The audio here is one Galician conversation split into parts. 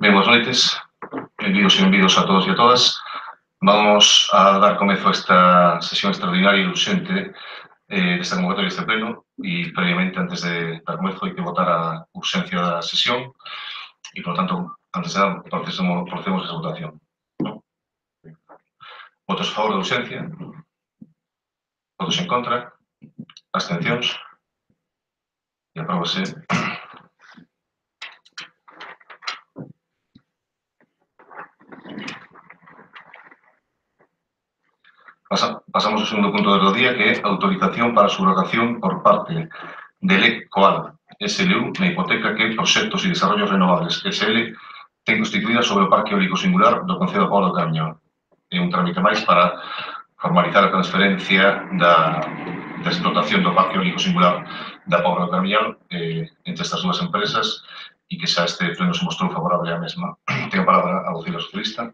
Ben, boas noites, benvidos e benvidos a todos e a todas. Vamos a dar comezo a esta sesión extraordinaria e urxente desta convocatoria deste pleno e previamente, antes de dar comezo, hai que votar a urxencia da sesión e, por lo tanto, antes de nada, procedemos a esa votación. Votos a favor da urxencia? Votos en contra? Abstencións? E apróbase. Pasamos ao segundo punto do día, que é autorización para a subrogación por parte del ECOAL SLU na hipoteca que Proxectos e Desarrollos Renovables SL ten constituída sobre o Parque Eólico Singular do Concello de Pobra do Carmiño. É un trámite máis para formalizar a transferencia da explotación do Parque Eólico Singular da Pobra do Carmiño entre estas dúas empresas e que xa este pleno se mostrou favorable á mesma. Tenho a palabra a vocila socialista.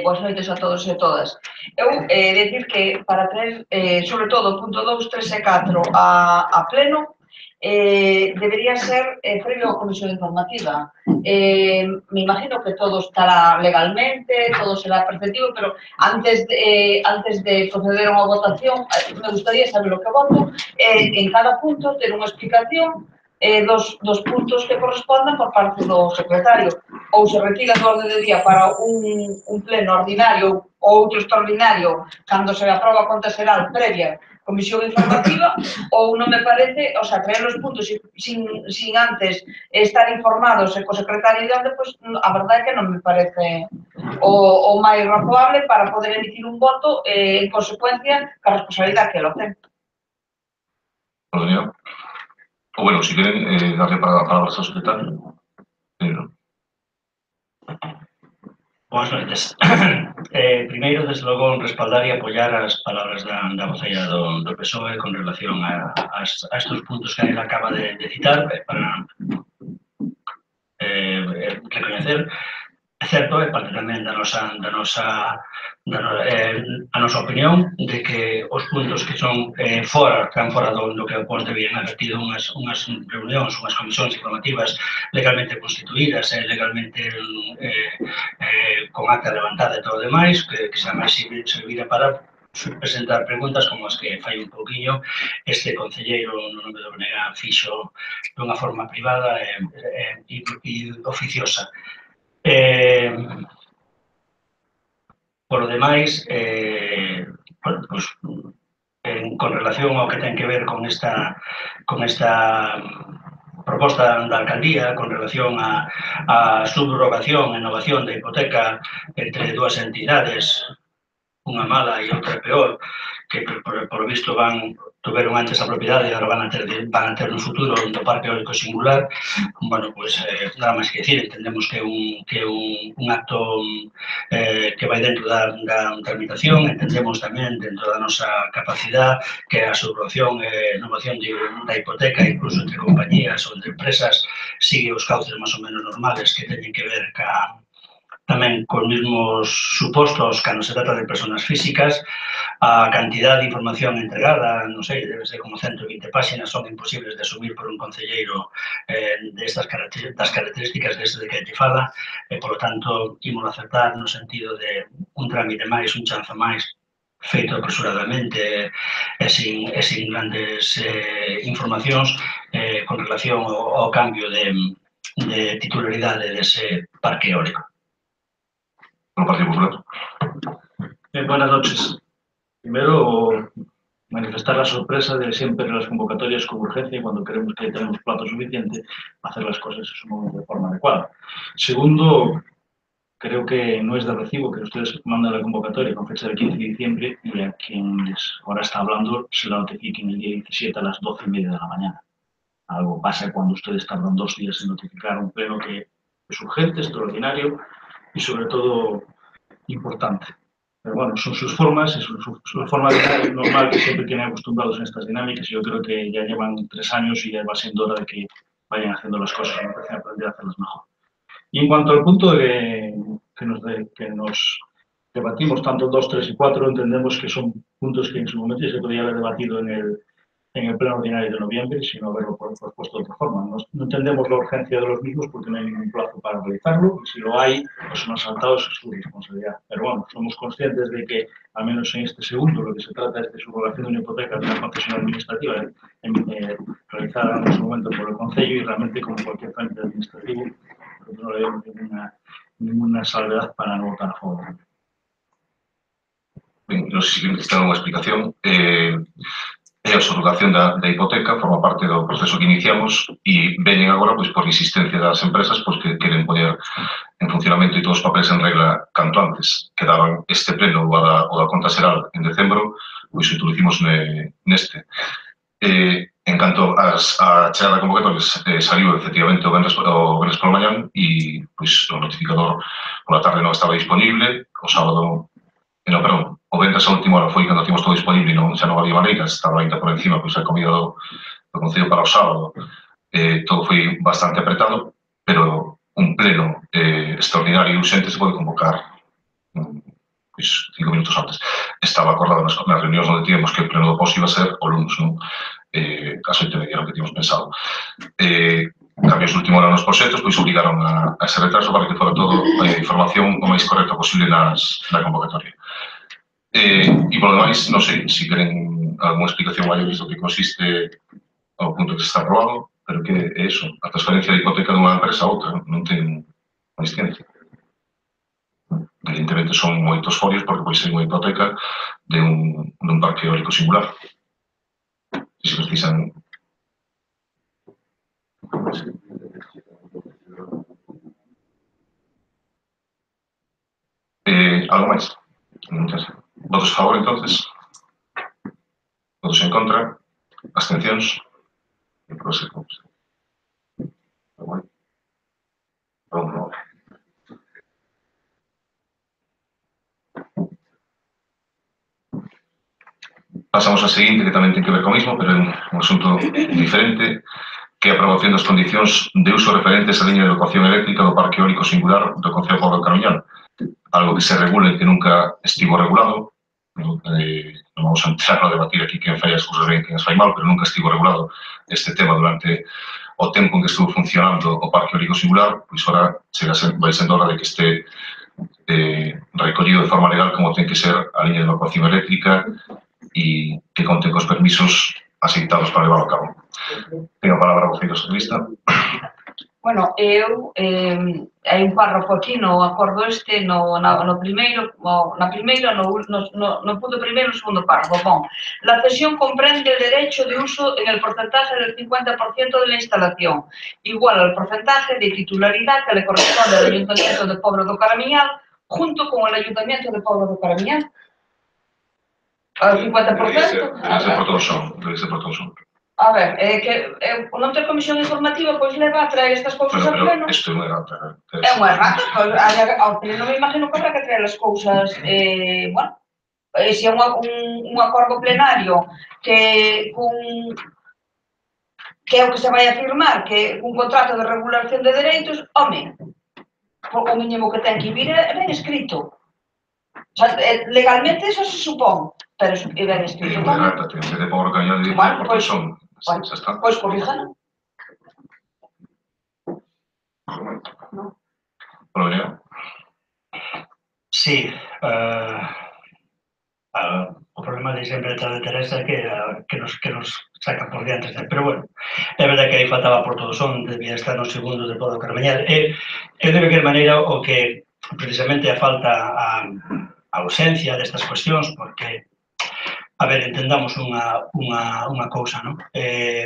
Boas noites a todos e a todas. Eu decir que para traer, sobre todo, punto 2, 3 e 4 a pleno, debería ser previo a comisión informativa. Me imagino que todo estará legalmente, todo será preceptivo, pero antes de proceder a unha votación, me gustaría saber o que voto, en cada punto ter unha explicación dos puntos que correspondan por parte do secretario. Ou se retira do orde de día para un pleno ordinario ou outro extraordinario cando se aproba a conta xeral previa comisión informativa, ou non me parece, o sea, traer os puntos sin antes estar informados e co secretario de orde, pois a verdade é que non me parece o máis razoable para poder emitir un voto en consecuencia ca responsabilidade que lo ten. Señor. O bueno, si queren, darle palabra ao secretario. Boas noites. Primeiro, desde logo, respaldar e apoiar as palabras da voceira do PSOE con relación a estes puntos que ele acaba de citar para recoñecer. É certo, é parte tamén da nosa opinión de que os puntos que son están fora do que o Ponte bien advertido unhas reunións, unhas comisións informativas legalmente constituídas e legalmente con acta levantada e todo o demais, que xa máis servira para presentar preguntas como as que fai un pouquiño este concelleiro no nome do BNG fixo dunha forma privada e oficiosa. Por o demais, con relación ao que ten que ver con esta proposta da alcaldía, con relación á subrogación e innovación da hipoteca entre dúas entidades, unha mala e outra peor, que por visto tuveron antes a propiedade e agora van a ter no futuro do Parque Eólico Singular. Bueno, pues nada máis que decir, entendemos que é un acto que vai dentro da tramitación, entendemos tamén dentro da nosa capacidade que a subrogación e renovación da hipoteca, incluso entre compañías ou entre empresas, sigue os cauces máis ou menos normales que teñen que ver tamén con mesmos supostos cando se trata de persoas físicas. A cantidad de información entregada, non sei, debe ser como 120 páxinas, son imposibles de asumir por un concelleiro das características deste de que te fala, e, por lo tanto, imos acertar no sentido de un trámite máis, un chanzo máis, feito apresuradamente e sin grandes informacións con relación ao cambio de titularidade dese parque eólico. Partido Popular. Buenas noches. Primero, manifestar la sorpresa de siempre las convocatorias con urgencia y cuando creemos que tenemos plazo suficiente, hacer las cosas de forma adecuada. Segundo, creo que no es de recibo que ustedes manden la convocatoria con fecha del 15 de diciembre y a quien ahora está hablando se la notifiquen el día 17 a las 12:30 de la mañana. Algo pasa cuando ustedes tardan 2 días en notificar un pleno que es urgente, extraordinario y sobre todo importante. Pero bueno, son sus formas, es su forma normal que siempre tienen acostumbrados en estas dinámicas y yo creo que ya llevan 3 años y ya va siendo hora de que vayan haciendo las cosas, me parece aprender a hacerlas mejor. Y en cuanto al punto que nos debatimos tanto 2, 3 y 4, entendemos que son puntos que en su momento se podría haber debatido en el pleno ordinario de noviembre, sino haberlo propuesto de otra forma. No entendemos la urgencia de los mismos porque no hay ningún plazo para realizarlo, y si lo hay, pues se nos ha saltado, eso es su responsabilidad. Pero bueno, somos conscientes de que, al menos en este segundo, lo que se trata es de subrogación de una hipoteca de una concesión administrativa realizada en su momento por el Concello, y realmente, como cualquier trámite administrativo, no le vemos ninguna salvedad para no votar a favor. Ben, non sei se necesitan unha explicación. A subrogación da hipoteca forma parte do proceso que iniciamos e veñen agora por insistencia das empresas que queren poñer en funcionamento e todos os papeles en regla canto antes. Quedaban este pleno o da conta xeral en decembro, pois o introducimos neste. En canto a chegada de convocatorias, saliu efectivamente o venres pola mañán e o notificador pola tarde non estaba disponible, o sábado, perdón, o venres a última hora foi cando tínhamos todo disponible e xa non había maneiras, estaba ainda por encima a comida do Concello para o sábado. Todo foi bastante apretado, pero un pleno extraordinario e urxente se pode convocar 5 minutos antes. Estaba acordado nas reunións onde tíamos que o pleno do POS iba a ser o lunes, non? As 8:30 era o que tínhamos pensado. Cambios de última hora nos proxectos, obrigaron a ese retraso para que fora todo a información o máis correcta posible na convocatoria. E, polo demais, non sei se queren algunha explicación maior do que consiste ao punto que se está aprobado, pero que é iso, a transferencia de hipoteca dunha empresa a outra, non ten máis ciencia. Evidentemente son moitos folios porque pode ser unha hipoteca dun parque eólico singular. E se precisan... Algo máis? Votos a favor, entonces? Votos en contra? Abstencións? Pasamos a seguinte, que tamén ten que ver co mismo, pero é un asunto diferente, que é a aprobación das condicións de uso referentes á liña de evacuación eléctrica do Parque Eólico Singular do Concello de Pobra de Carmiñal. Algo que se regule que nunca estivo regulado. Non vamos a entrar a debatir aquí quen fai as cousas ben e quen as fai mal, pero nunca estivo regulado este tema durante o tempo en que estuvo funcionando o Parque Eólico Singular, pois ora vai sendo hora de que este recollido de forma legal como ten que ser a liña de evacuación eléctrica e que conten cos permisos asignados para levar a cabo. Tengo a palabra a voceiro socialista. Bueno, hai un párrafo aquí no acordo no primeiro, no punto primeiro, no segundo párrafo. Bon, la cesión comprende el derecho de uso en el porcentaje del 50% de la instalación, igual al porcentaje de titularidad que le corresponde al Ayuntamiento de Pobra do Caramiñal, junto con el Ayuntamiento de Pobra do Caramiñal. Ao 50%? Debe ser por todos son. A ver, que non ter comisión informativa, pois leva a traer estas cousas ao pleno. Pero isto é unha errata. É unha errata, pois ao pleno me imagino que habrá que traer as cousas, bueno, se é un acordo plenario que é o que se vai a firmar, que un contrato de regulación de dereitos, home, o mínimo que ten que vir é ben escrito. O sea, legalmente eso se supón, pero é ben escrito tamén. É unha errata, en vez de Pablo Cañal e por todos son. Bueno, pois corríjano. Problema. Sí, o problema de sempre detrás de Teresa é que nos saca por diante, pero bueno, é verdade que aí faltaba por todos son, debía estar no segundo de Pablo Carmañal, e de calquer maneira o que precisamente a falta a ausencia destas cuestións, porque a ver, entendamos unha cousa, non?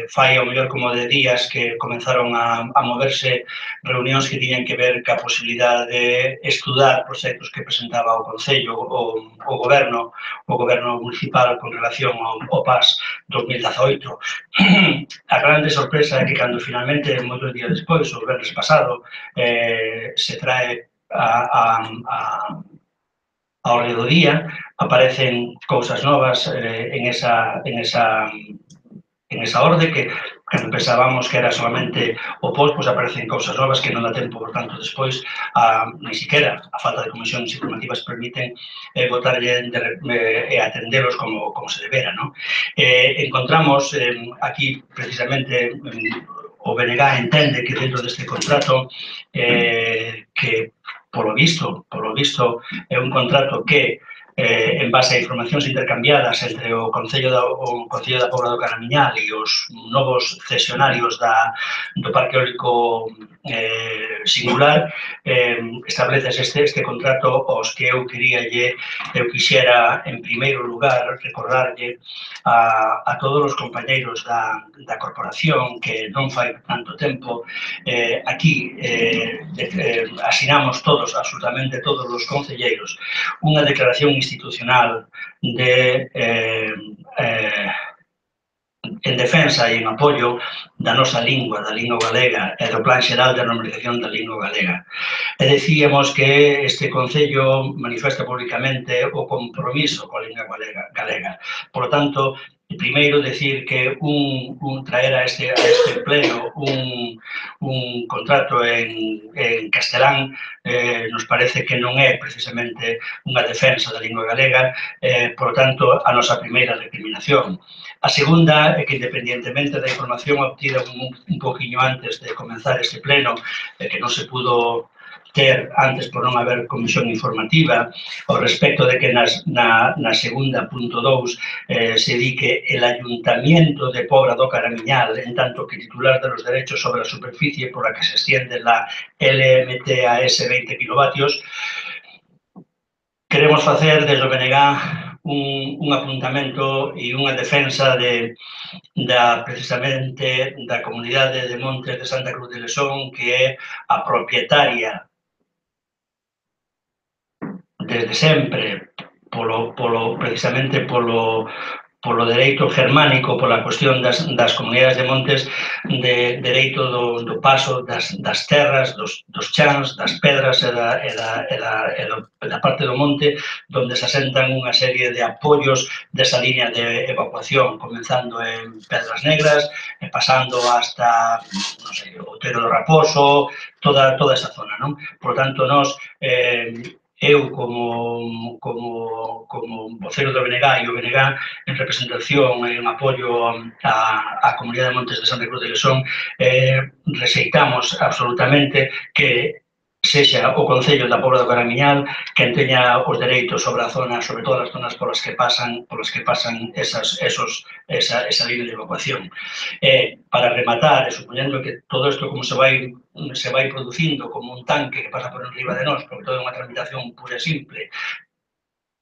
Fai ao mellor como de días que comenzaron a moverse reunións que tiñan que ver ca posibilidade de estudar proxectos que presentaba o Concello, o Goberno municipal con relación ao PAS 2018. A grande sorpresa é que cando finalmente, moitos días despois, o venres pasado, se trae ao redor do día, aparecen cousas novas en esa orde que cando pensábamos que era solamente o post, pois aparecen cousas novas que non dá tempo, por tanto, despois, ni siquiera a falta de comisións informativas permiten botarlle e atendelos como se debera, non? Encontramos aquí, precisamente, o BNG entende que dentro deste contrato que polo visto, é un contrato que, en base a informacións intercambiadas entre o Concello da Pobra do Caramiñal e os novos cesionarios do Parque Eólico Singular, estableces este contrato aos que eu quixera, en primeiro lugar, recordarlle a todos os compañeiros da corporación que non fai tanto tempo aquí asinamos todos, absolutamente todos os concelleiros, unha declaración institucional en defensa e en apoio da nosa lingua, da lingua galega e do Plan Xeral de Normalización da Lingua Galega. E decíamos que este Concello manifesta públicamente o compromiso coa lingua galega. Por lo tanto, primeiro, decir que traer a este pleno un contrato en castelán nos parece que non é precisamente unha defensa da lingua galega, por lo tanto, a nosa primeira recriminación. A segunda é que, independientemente da información obtida un poquinho antes de comenzar este pleno, que non se pudo ter antes por non haber comisión informativa, ao respecto de que na segunda punto 2 se di que el Ayuntamiento de Pobra do Caramiñal, en tanto que titular de los derechos sobre a superficie por la que se extiende la LMTAS 20 kilovatios, queremos facer desde o BNG un apuntamento e unha defensa precisamente da comunidade de Montes de Santa Cruz de Lesón, que é a propietaria desde sempre, precisamente polo dereito germánico, pola cuestión das comunidades de montes, de dereito do paso das terras, dos chans, das pedras e da parte do monte, onde se asentan unha serie de apoios desa línea de evacuación, comenzando en Pedras Negras, e pasando hasta, non sei, Otero do Raposo, toda esa zona, non? Por tanto, nós eu como vocero do BNG e o BNG en representación e en apoio á comunidade de Montes de Santa Cruz de Lesón rexeitamos absolutamente que sexa o Concello da Pobra do Caramiñal quen teña os dereitos sobre a zona, sobre todas as zonas polas que pasan esa línea de evacuación. Para rematar, supoñendo que todo isto como se vai producindo como un tanque que pasa por enriba de nós, porque todo é unha tramitación pura e simple,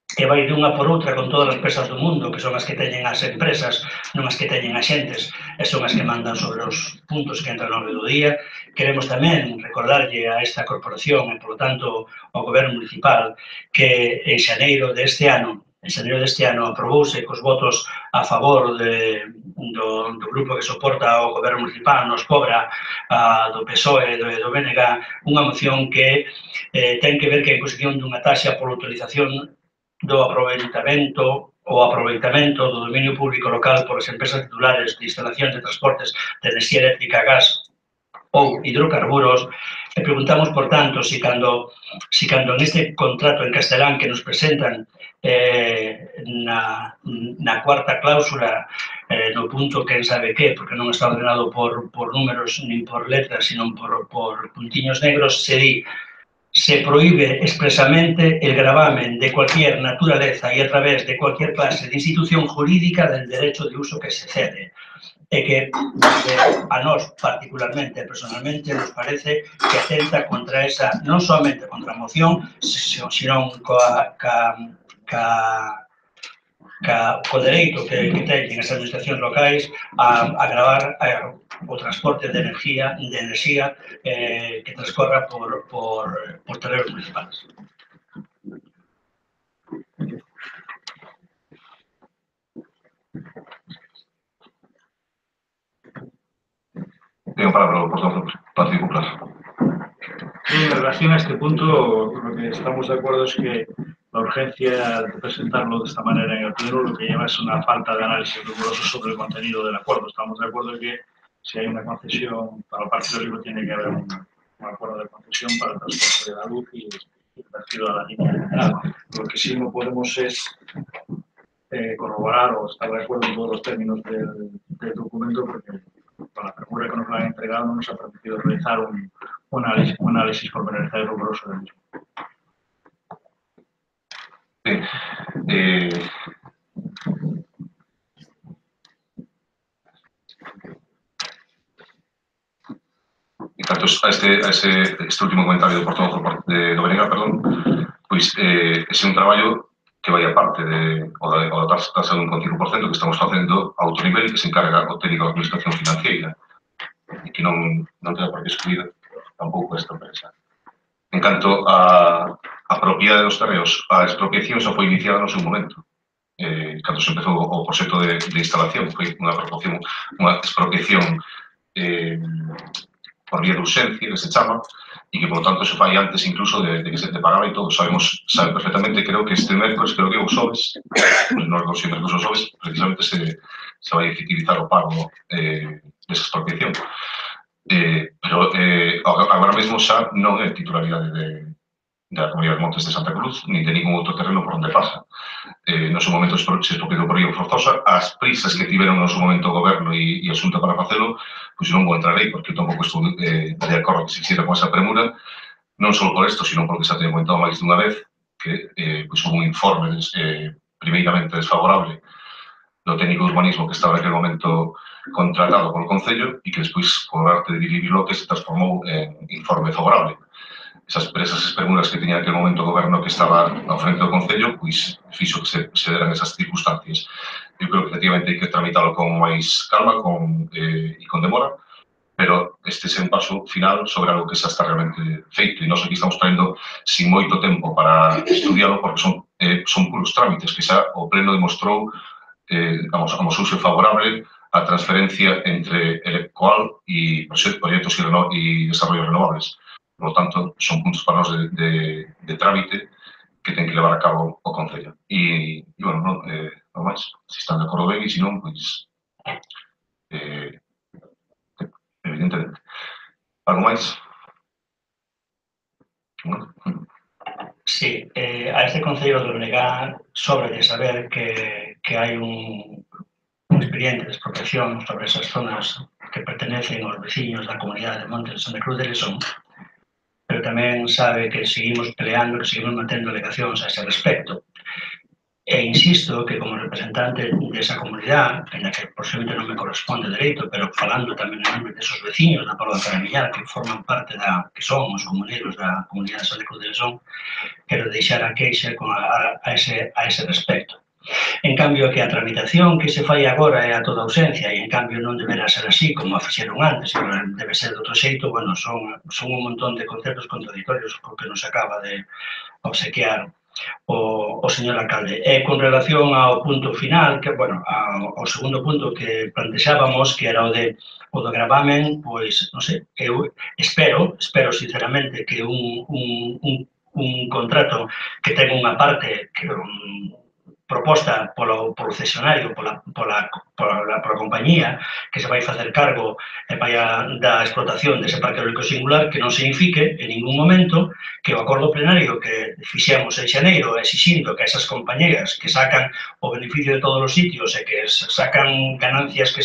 que vai de unha por outra con todas as empresas do mundo, que son as que teñen as empresas, non as que teñen axentes, e son as que mandan sobre os puntos que entran ao orde do día. Queremos tamén recordarlle a esta corporación e, por lo tanto, ao Goberno Municipal que en xaneiro deste ano en xaneiro deste ano aprobouse cos votos a favor do grupo que soporta o goberno municipal, nos cobra do PSOE e do BNG, unha moción que ten que ver que a imposición dunha taxa pola utilización do aproveitamento do dominio público local por as empresas titulares de instalacións de transportes de enerxía eléctrica, gas ou hidrocarburos, e preguntamos, por tanto, si cando neste contrato en castelán que nos presentan na cuarta cláusula, no punto quen sabe que, porque non está ordenado por números nin por letras, sino por puntiños negros, se di: se prohíbe expresamente el gravamen de cualquier naturaleza y a través de cualquier clase de institución jurídica del derecho de uso que se cede. E que a nós, particularmente, personalmente, nos parece que atenta contra esa, non somente contra a moción, sino co dereito que teñen as administracións locais a gravar o transporte de enerxía que transcorra por terrenos municipales. Tengo palabra por todo el Partido Popular. En relación a este punto, lo que estamos de acuerdo es que la urgencia de presentarlo de esta manera en el Pleno lo que lleva es una falta de análisis riguroso sobre el contenido del acuerdo. Estamos de acuerdo en que si hay una concesión para el Parque Eólico tiene que haber un acuerdo de concesión para el transporte de la luz y vertido a la línea general. Lo que sí no podemos es corroborar o estar de acuerdo en todos los términos del documento, porque con la premura que nos lo han entregado no nos ha permitido realizar un análisis pormenorizado y riguroso del mismo. Sí. En tanto a este último comentario do portavoz de Domenega, pois ese é un traballo que vai a parte da taxa dun 25% que estamos facendo a outro nivel e que se encarga o técnico da administración financiera e que non ten por que excluir tampouco esta empresa. En canto a propiedade dos terreos, a expropiación xa foi iniciada no seu momento. Cando se empezou o proxecto de instalación, foi unha expropiación por vía de urxencia, que se chama, e que, por lo tanto, se fai antes incluso de que se te pagaba e todo. Sabe perfectamente, creo que este mércoles, creo que os xoves, nos dos mércoles os xoves, precisamente se vai efectivizar o pago desa expropiación. Pero agora mesmo xa non é titularidade da Comunidade de Montes de Santa Cruz, nin de ningún outro terreno por onde pasa. No seu momento se expropiou por vía forzosa, as prisas que tiveron no seu momento o Goberno e a Xunta para facelo, pois non vou entrar aí, porque eu tampouco estou de acordo que se hiciera con esa premura, non só por isto, sino porque xa teño comentado máis dunha vez que pois houve un informe primeiramente desfavorable do técnico de urbanismo que estaba naquele momento contratado polo Concello e que despois, por arte de dirigirlo, que se transformou en informe favorable. Esas premuras que tiña naquele momento o Goberno que estaba ao frente do Concello, pois fixo que se deran esas circunstancias. Eu creo que efectivamente hai que tramitalo con máis calma e con demora, pero este é un paso final sobre algo que xa está realmente feito e nós aquí estamos traendo sin moito tempo para estudiarlo porque son puros trámites que xa o Pleno demostrou amosouse favorable a transferencia entre Eleccoal e proxectos e desarrollos renovables. Por lo tanto, son puntos para nós de trámite que ten que levar a cabo o Concello. E, bueno, non máis. Se están de acordo ben e se non, pois, evidentemente. Algo máis? Sí, a este Concello de Domenega sobra de saber que hai un expediente de expropiación sobre esas zonas que pertenecen aos veciños da comunidade de Montes de Santa Cruz de Lesón, pero tamén sabe que seguimos peleando, que seguimos mantendo alegacións a ese respecto. E insisto que como representante desa comunidade, en la que posiblemente non me corresponde dereito, pero falando tamén en nome desos veciños da Parva Caramillar que forman parte que son os comuneiros da comunidade de Santa Cruz de Lesón, quero deixar a queixa a ese respecto. En cambio, que a tramitación que se fai agora é a toda ausencia e, en cambio, non deberá ser así como a fixeron antes, debe ser de outro xeito, bueno, son un montón de conceptos contradictorios porque nos acaba de obsequiar o señor alcalde. E con relación ao punto final, que, bueno, ao segundo punto que plantexábamos, que era o do gravamen, pois, non sei, eu espero sinceramente que un contrato que ten unha parte que proposta polo cesionario, pola compañía que se vai facer cargo da explotación dese parque eólico singular, que non signifique en ningún momento que o acordo plenario que fixemos en xaneiro exixindo que esas compañeras que sacan o beneficio de todos os sitios e que sacan ganancias que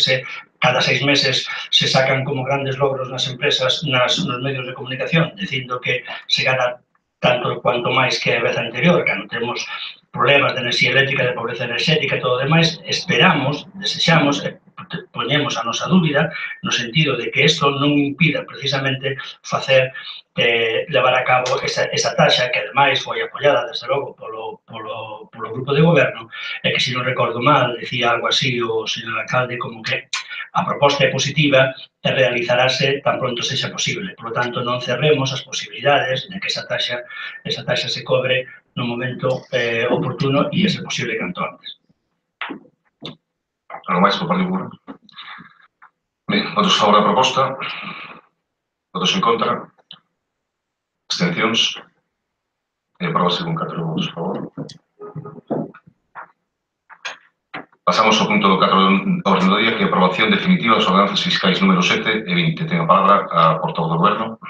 cada 6 meses se sacan como grandes logros nas empresas, nos medios de comunicación, dicindo que se gana tanto cuanto máis que a vez anterior, cando temos problemas de enerxía eléctrica, de pobreza enerxética e todo o demais, esperamos, desexamos, poñemos a nosa dúbida no sentido de que isto non impida precisamente levar a cabo esa taxa que ademais foi apoiada desde logo polo grupo de goberno e que, se non recordo mal, decía algo así o señor alcalde como que a proposta é positiva e realizarase tan pronto sexa posible. Por lo tanto, non cerremos as posibilidades de que esa taxa se cobre no momento oportuno e, se posible, canto antes. Algo máis por Partido Popular? Ben, votos a favor da proposta, votos en contra, abstencións, e aprobase con 4 votos a favor. Pasamos ao punto do 4 da orden do día, que é a aprobación definitiva das ordenanzas fiscais número 7 e 20. Ten a palabra a portavoz do Goberno.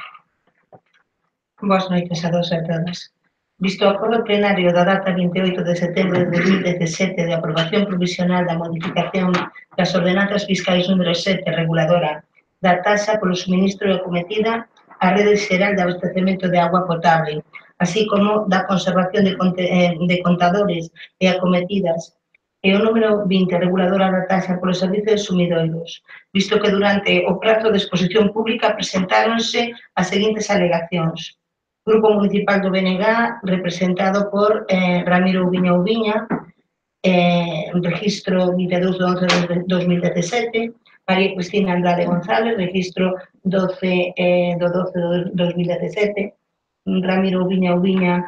Boas noites a todos e a todas. Visto o acordo plenario da data 28 de setembro de 2017 de aprobación provisional da modificación das ordenanzas fiscais número 7 reguladora da taxa polo suministro e acometida á rede xeral de abastecemento de agua potable, así como da conservación de contadores e acometidas, e o número 20 reguladora da taxa polo servizo de sumidoiros, visto que durante o prazo de exposición pública presentáronse as seguintes alegacións. Grupo Municipal do BNG, representado por Ramiro Ubiña Ubiña, registro 22 de 11 de 2017, María Cristina Andrade González, registro 12 do 12 de 2017, Ramiro Ubiña Ubiña,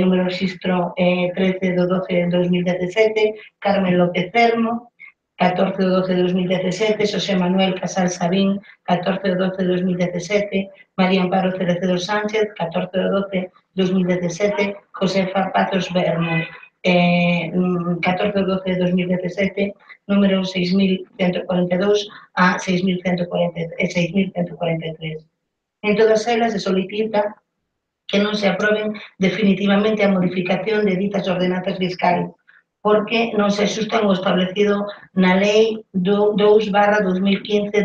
número registro 13 do 12 de 2017, Carmen López Cermo, 14 de 12 de 2017, José Manuel Casal Sabín, 14 de 12 de 2017, María Amparo Cerecedo Sánchez, 14 de 12 de 2017, Josefa Pazos Bermo, 14 de 12 de 2017, número 6.142 a 6.143. En todas elas se solicita que non se aproben definitivamente a modificación de ditas ordenanzas fiscais, porque non se axustan ao establecido na Lei 2/2015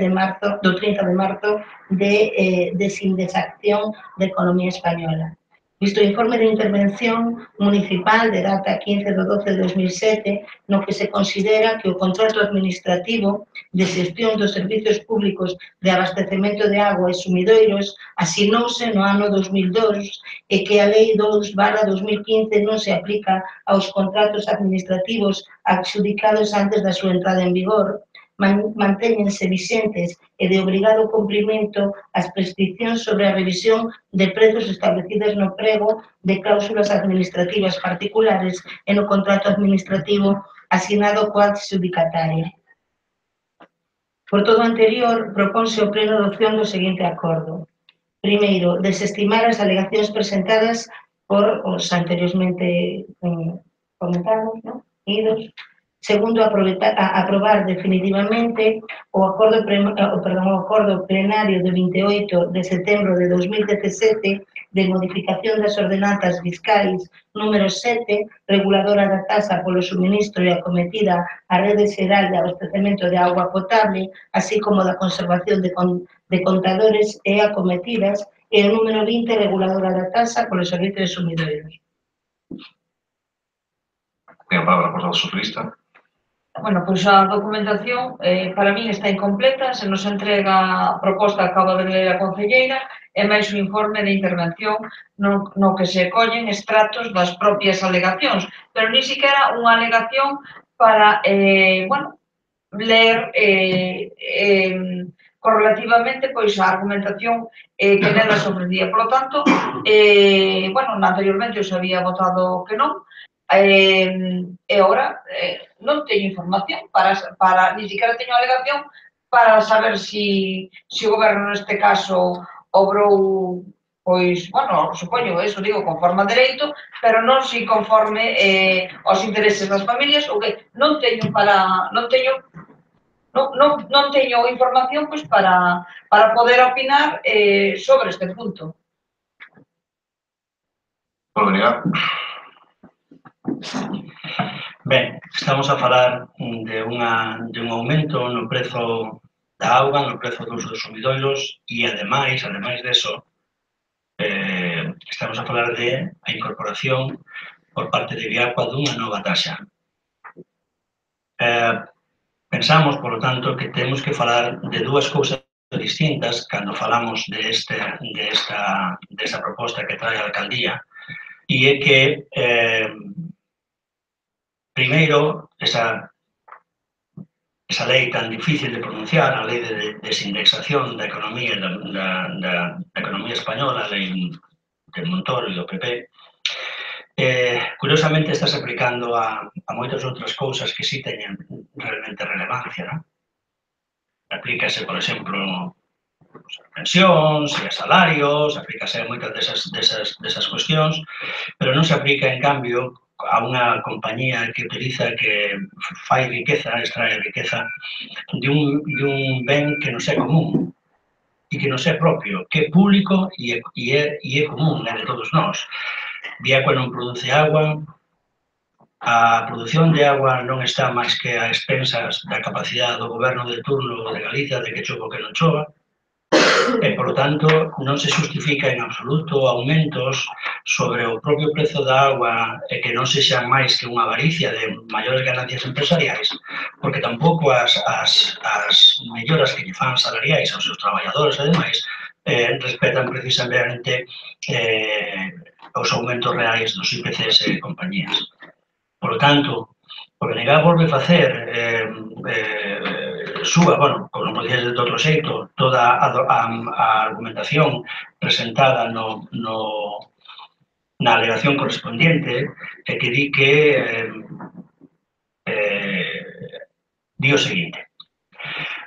do 30 de marzo de desindexación da economía española. Visto o informe de intervención municipal de data 15 de 12 de 2007, no que se considera que o contrato administrativo de xestión dos servizos públicos de abastecemento de agua e sumidoiros asinouse no ano 2002 e que a Lei 2/2015 non se aplica aos contratos administrativos adxudicados antes da súa entrada en vigor, mantéñense vixentes e de obrigado cumprimento as prescripcións sobre a revisión de prezos establecidas no prego de cláusulas administrativas particulares e no contrato administrativo asignado coa adxudicataria. Por todo o anterior, proponse o pleno adopción do seguinte acordo. Primeiro, desestimar as alegacións presentadas por os anteriormente comentados, idos. Segundo, aprobar definitivamente o acordo plenario de 28 de setembro de 2017 de modificación das ordenanzas fiscais número 7, reguladora da taxa polo suministro e acometida á rede xeral de abastecemento de agua potable, así como da conservación de contadores e acometidas, e o número 20, reguladora da taxa polo servizo de sumidoiros. Ten a palabra a portavoz socialista. Bueno, pois a documentación para min está incompleta, se nos entrega a proposta, acaba de ler a concelleira, e máis un informe de intervención no que se collen extractos das propias alegacións, pero ni siquiera unha alegación para, ler correlativamente pois a argumentación que nela se ofrecía. Por lo tanto, bueno, anteriormente eu se había votado que non, e agora non teño información para ni siquiera teño alegación para saber si o goberno neste caso obrou, pois, bueno, supoño eso, digo, conforme a dereito, pero non si conforme aos intereses das familias, ou que non teño información pois para poder opinar sobre este punto. Por negar. Ben, estamos a falar de un aumento no prezo da auga, no prezo dos sumidoiros e, ademais deso, estamos a falar de a incorporación por parte de Viacua dunha nova taxa. Pensamos, polo tanto, que temos que falar de dúas cousas distintas cando falamos desta proposta que trae a alcaldía, e é que, primeiro, esa lei tan difícil de pronunciar, a lei de desindexación da economía española, a lei de Montoro e do PP, curiosamente está se aplicando a moitas outras cousas que sí teñen realmente relevancia, non? Aplícase, por exemplo, a pensións e a salarios, aplícase a moitas desas cuestións, pero non se aplica, en cambio, a unha compañía que utiliza, que fai riqueza, extrae riqueza de un ben que nos é común e que nos é propio, que é público e é común, é de todos nós. Viacua non produce agua, a produción de agua non está máis que a expensas da capacidade do goberno de turno de Galicia de que chova ou que non chova, e, por lo tanto, non se justifica en absoluto aumentos sobre o propio prezo da agua e que non sexan máis que unha avaricia de maiores ganancias empresariais, porque tampouco as melloras que lle fan salariais aos seus traballadores e demais respetan precisamente os aumentos reais dos IPCs e compañías. Por lo tanto, o que negar volve facer suba, bueno, como podías de outro xeito, toda a argumentación presentada na alegación correspondiente e que di que di o seguinte: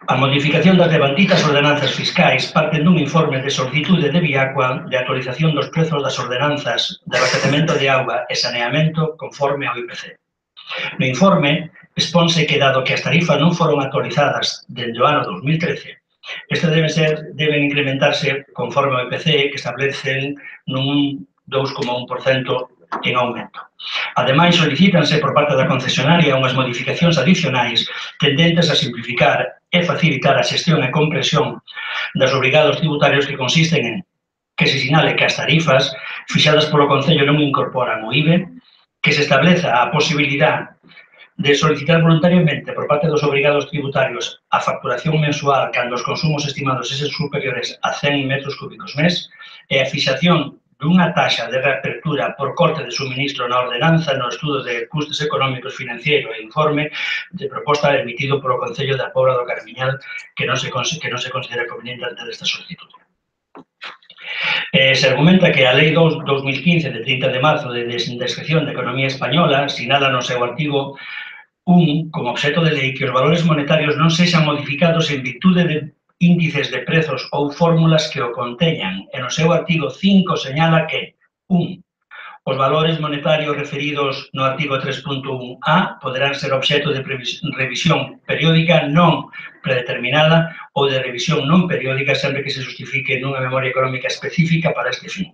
a modificación das levantitas ordenanzas fiscais parten dun informe de solicitude de Viacua de actualización dos prezos das ordenanzas de abastecemento de auga e saneamento conforme ao IPC. No informe expónse que, dado que as tarifas non foron actualizadas dende o ano 2013, estas deben incrementarse conforme ao IPC, que establecen nun 2,1% en aumento. Ademais, solicítanse por parte da concesionaria unhas modificacións adicionais tendentes a simplificar e facilitar a xestión e comprensión dos obrigados tributarios, que consisten en que se sinale que as tarifas fixadas polo Concello non incorporan o IBE, que se estableza a posibilidade de solicitar voluntariamente por parte dos obrigados tributarios a facturación mensual cando os consumos estimados sesen superiores a 100 metros cúbicos mes, e a fixación dunha taxa de reapertura por corte de suministro na ordenanza no estudo de custes económicos financiero e informe de proposta emitido polo Concello da Pobra do Carmiñal, que non se considera conveniente ante desta solicitud. Se argumenta que a Lei 2/2015 de 30 de marzo de desindexación da economía española sinala no seu artigo 1 como obxecto de lei que os valores monetarios non sexan modificados en virtude de índices de prezos ou fórmulas que o conteñan, e no seu artigo 5 señala que 1. Os valores monetarios referidos no artigo 3.1a poderán ser obxecto de revisión periódica non predeterminada ou de revisión non periódica sempre que se justifique nunha memoria económica específica para este fin.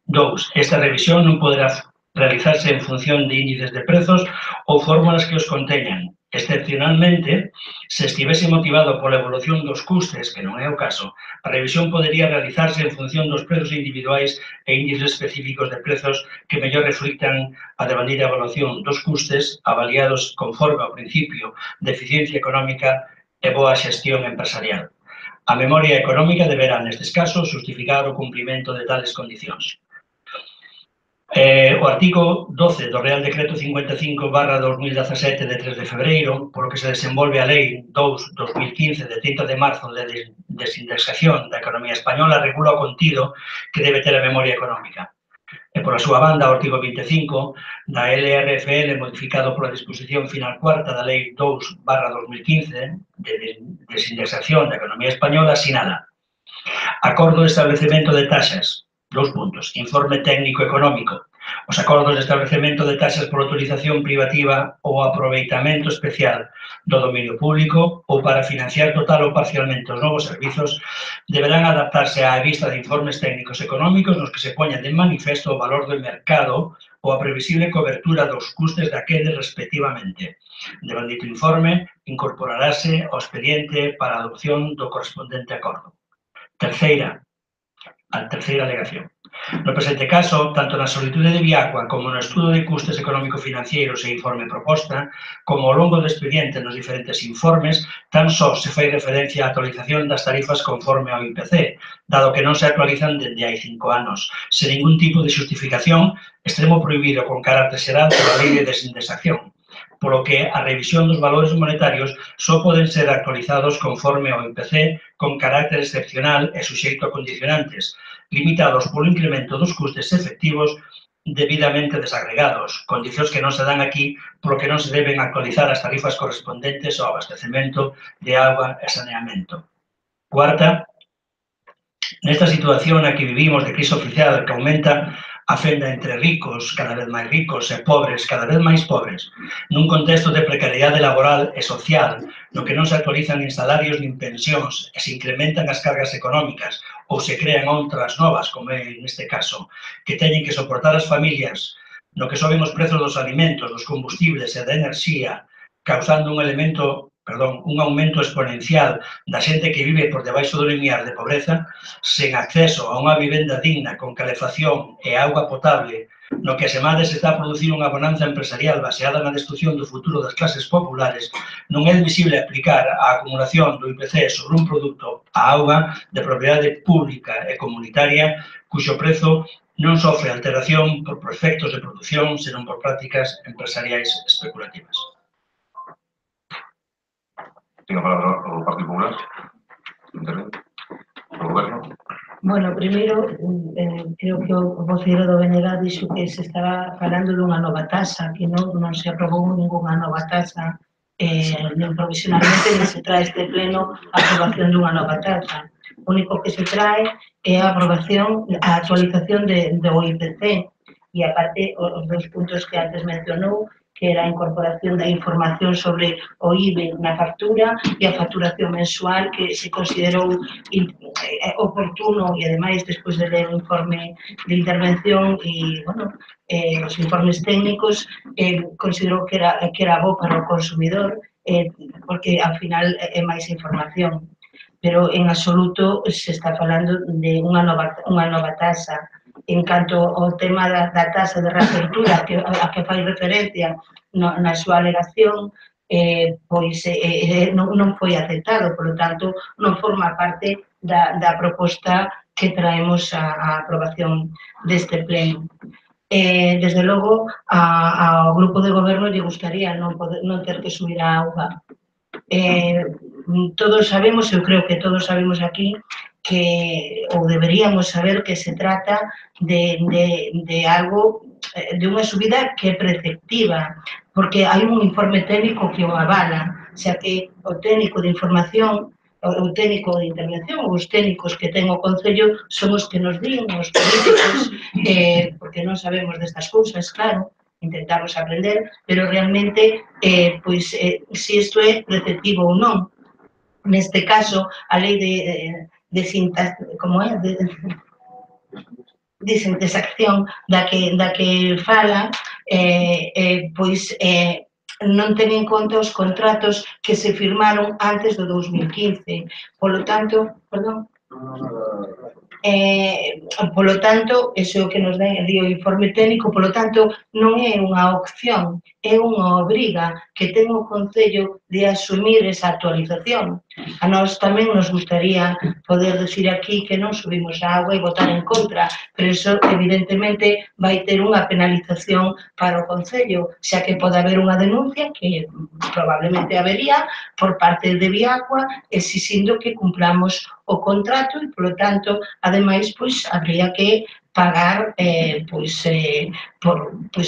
2. Esta revisión non poderá realizarse en función de índices de prezos ou fórmulas que os conteñan. Excepcionalmente, se estivese motivado pola evolución dos custes, que non é o caso, a revisión podería realizarse en función dos prezos individuais e índices específicos de prezos que mellor reflictan a devandeira evaluación dos custes avaliados conforme ao principio de eficiencia económica e boa xestión empresarial. A memoria económica deberá, nestes casos, justificar o cumprimento de tales condicións. O artigo 12 do Real Decreto 55/2017 de 3 de febreiro, polo que se desenvolve a Lei 2/2015 de 30 de marzo de desindexación da economía española, regula o contido que debe ter a memoria económica. E pola súa banda, o artigo 25 da LRFL, modificado pola disposición final cuarta da Lei 2/2015 de desindexación da economía española, sinala: acordo de establecemento de taxas, 2 puntos, informe técnico económico. Os acordos de establecemento de taxas por autorización privativa ou aproveitamento especial do dominio público ou para financiar total ou parcialmente os novos servizos deberán adaptarse á vista de informes técnicos económicos nos que se poñan de manifesto o valor do mercado ou a previsible cobertura dos custes daqueles respectivamente. Devandito informe incorporarase ao expediente para a adopción do correspondente acordo. Terceira alegación. No presente caso, tanto na solitude de Viacua como no estudo de custes económico-financieros e informe proposta, como ao longo do expediente nos diferentes informes, tan só se fai referencia á actualización das tarifas conforme ao IPC, dado que non se actualizan dende hai 5 anos, sen ningún tipo de xustificación, extremo prohibido con carácter xeral pola Lei de Desindexación, polo que a revisión dos valores monetarios só poden ser actualizados conforme ao IPC con carácter excepcional e suxeito a condicionantes, limitados polo incremento dos custes efectivos debidamente desagregados, condicións que non se dan aquí polo que non se deben actualizar as tarifas correspondentes ao abastecemento de auga e saneamento. Cuarta, nesta situación na que vivimos de crise oficial que aumenta a fenda entre ricos, cada vez máis ricos, e pobres, cada vez máis pobres, nun contexto de precariedade laboral e social, no que non se actualizan nin salarios nin pensións e se incrementan as cargas económicas ou se crean outras novas, como é neste caso, que teñen que soportar as familias, no que soben os prezos dos alimentos, dos combustibles e da enerxía, causando un aumento exponencial da xente que vive por debaixo do limiar de pobreza, sen acceso a unha vivenda digna con calefacción e auga potable, no que asemade se está a producir unha bonanza empresarial baseada na destrucción do futuro das clases populares, non é admisible aplicar a acumulación do IPC sobre un produto, a auga, de propiedade pública e comunitaria, cuxo prezo non sofre alteración por efectos de produción, senón por prácticas empresariais especulativas. Ten a palabra o Partido Popular. Intervento. O Goberno. Bueno, primeiro, creo que o voceiro do BNG dixo que se estaba falando dunha nova taxa, que non se aprobou ninguna nova taxa, nin provisionalmente, nin se trae este pleno a aprobación dunha nova taxa. O único que se trae é a aprobación, a actualización do IPC, e aparte os dos puntos que antes mencionou, que era a incorporación da información sobre o IBE na factura e a facturación mensual que se considerou oportuno e, ademais, despois de ler o informe de intervención e, bueno, os informes técnicos, considerou que era bo para o consumidor porque, ao final, é máis información. Pero, en absoluto, se está falando de unha nova taxa. En canto ao tema da taxa de reapertura a que fai referencia na súa alegación, pois non foi aceptado, polo tanto, non forma parte da proposta que traemos á aprobación deste pleno. Desde logo, ao grupo de goberno lle gustaría non ter que subir a auga. Todos sabemos, eu creo que todos sabemos aquí, ou deberíamos saber que se trata de algo, de unha subida que é preceptiva, porque hai un informe técnico que o avala, xa que o técnico de información, o técnico de intervención, ou os técnicos que ten o Concello son os que nos din, os políticos, porque non sabemos destas cousas, claro, intentamos aprender, pero realmente, pois, se isto é preceptivo ou non. Neste caso, a lei de desindexación da que fala, pois non ten en conta os contratos que se firmaron antes do 2015. Polo tanto, iso é o que nos di o informe técnico, polo tanto, non é unha opción, é unha obriga que ten o Concello de asumir esa actualización. A nós tamén nos gustaría poder decir aquí que non subimos a agua e votar en contra, pero iso evidentemente vai ter unha penalización para o Concello, xa que pode haber unha denuncia que probablemente habería por parte de Viacua exixindo que cumplamos o contrato e, polo tanto, ademais, pois, habría que pagar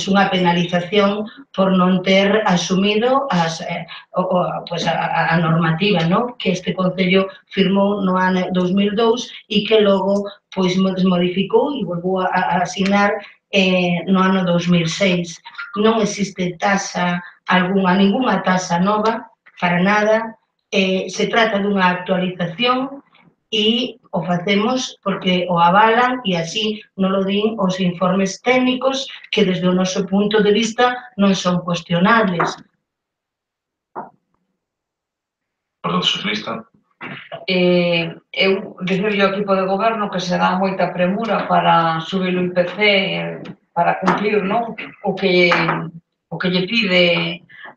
unha penalización por non ter asumido a normativa, ¿no?, que este Concello firmou no ano 2002 e que logo pois desmodificou e volvou a asignar no ano 2006. Non existe taxa algunha, ninguna taxa nova para nada, se trata dunha actualización e o facemos porque o avalan e así non lo din os informes técnicos que desde o noso punto de vista non son cuestionables. Partido Socialista. Eu dicirlle ao equipo de goberno que se dá moita premura para subir o IPC, para cumplir, non, o que lle pide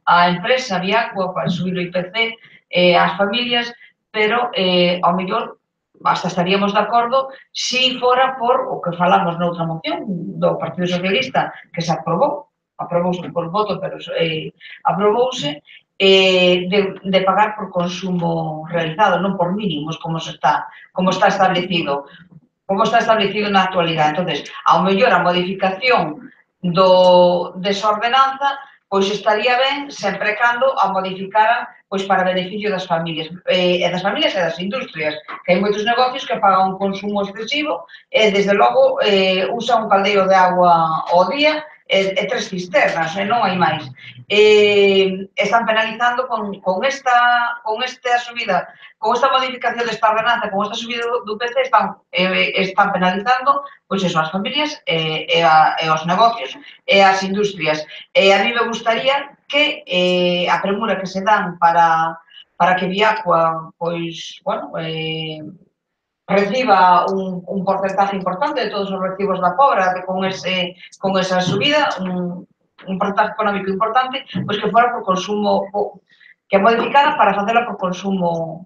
a empresa Viacua para subir o IPC ás familias, pero ao mellor hasta estaríamos de acordo se fora por o que falamos noutra moción do Partido Socialista que se aprobouse por voto, pero aprobouse de pagar por consumo realizado, non por mínimos, como está establecido na actualidade. Entonces, ao mellor a modificación desa ordenanza pois estaría ben sempre cando a modificaran pois para beneficio das familias e das industrias, que hai moitos negocios que pagan un consumo excesivo e desde logo usan un caldeiro de agua ao día e 3 cisternas, non hai máis. Están penalizando con esta subida, con esta modificación desta ordenanza, con esta subida do IPC, están penalizando pois eso, as familias e os negocios e as industrias. E a mí me gustaría que a premura que se dan para que Viacua, pois, bueno, reciba un porcentaje importante de todos os recibos da Cobra con esa subida, un porcentaje económico importante, pois que fora por consumo, que modificara para facela por consumo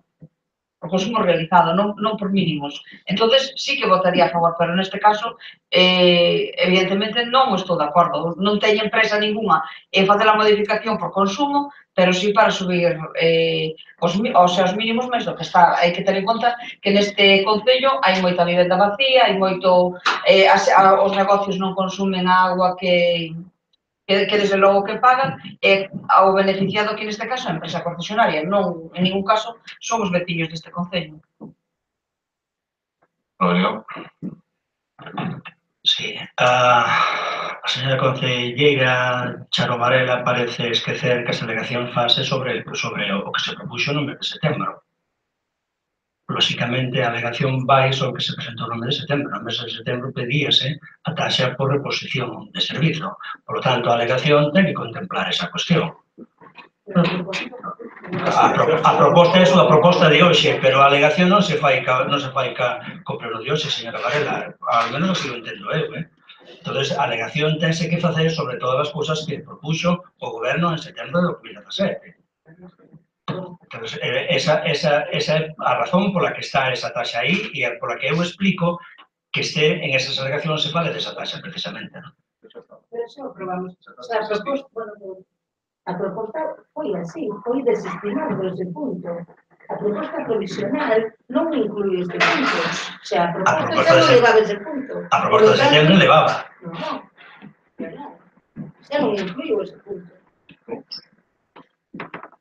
realizado, non por mínimos. Entonces, sí que votaría a favor, pero neste caso, evidentemente, non estou de acordo. Non teño empresa ninguna en facer a modificación por consumo, pero sí para subir os mínimos máis do que está. Hai que ter en conta que neste Concello hai moita vivenda vacía, hai moito... os negocios non consumen a agua que desde logo que pagan, e ao beneficiado que neste caso é a empresa concesionaria, non, en ningún caso, son os veciños deste Concello. Rodrigo. Sí, a señora concelleira Charo Varela parece esquecer que as alegacións fase sobre o que se propuxo no mes de setembro. Lóxicamente, a alegación vai sobre o que se presentou no mes de setembro. No mes de setembro pedíase a taxa por reposición de servizo. Por lo tanto, a alegación ten que contemplar esa cuestión. A proposta é a súa proposta de hoxe, pero a alegación non se fai co pleno de hoxe, señora Varela. Ao menos así lo entendo eu, Entón, a alegación tense que facer sobre todas as cousas que propuxo o goberno en setembro de 2017. Entón, esa é a razón pola que está esa taxa aí e pola que eu explico que en esas alegacións se fale desa taxa, precisamente. Pero xa aprobamos. A proposta foi así, foi desestimando ese punto. A proposta provisional non inclui este punto. O sea, a proposta xa non levaba ese punto. A proposta de setembro levaba. Non, verdad. Xa non incluiu ese punto.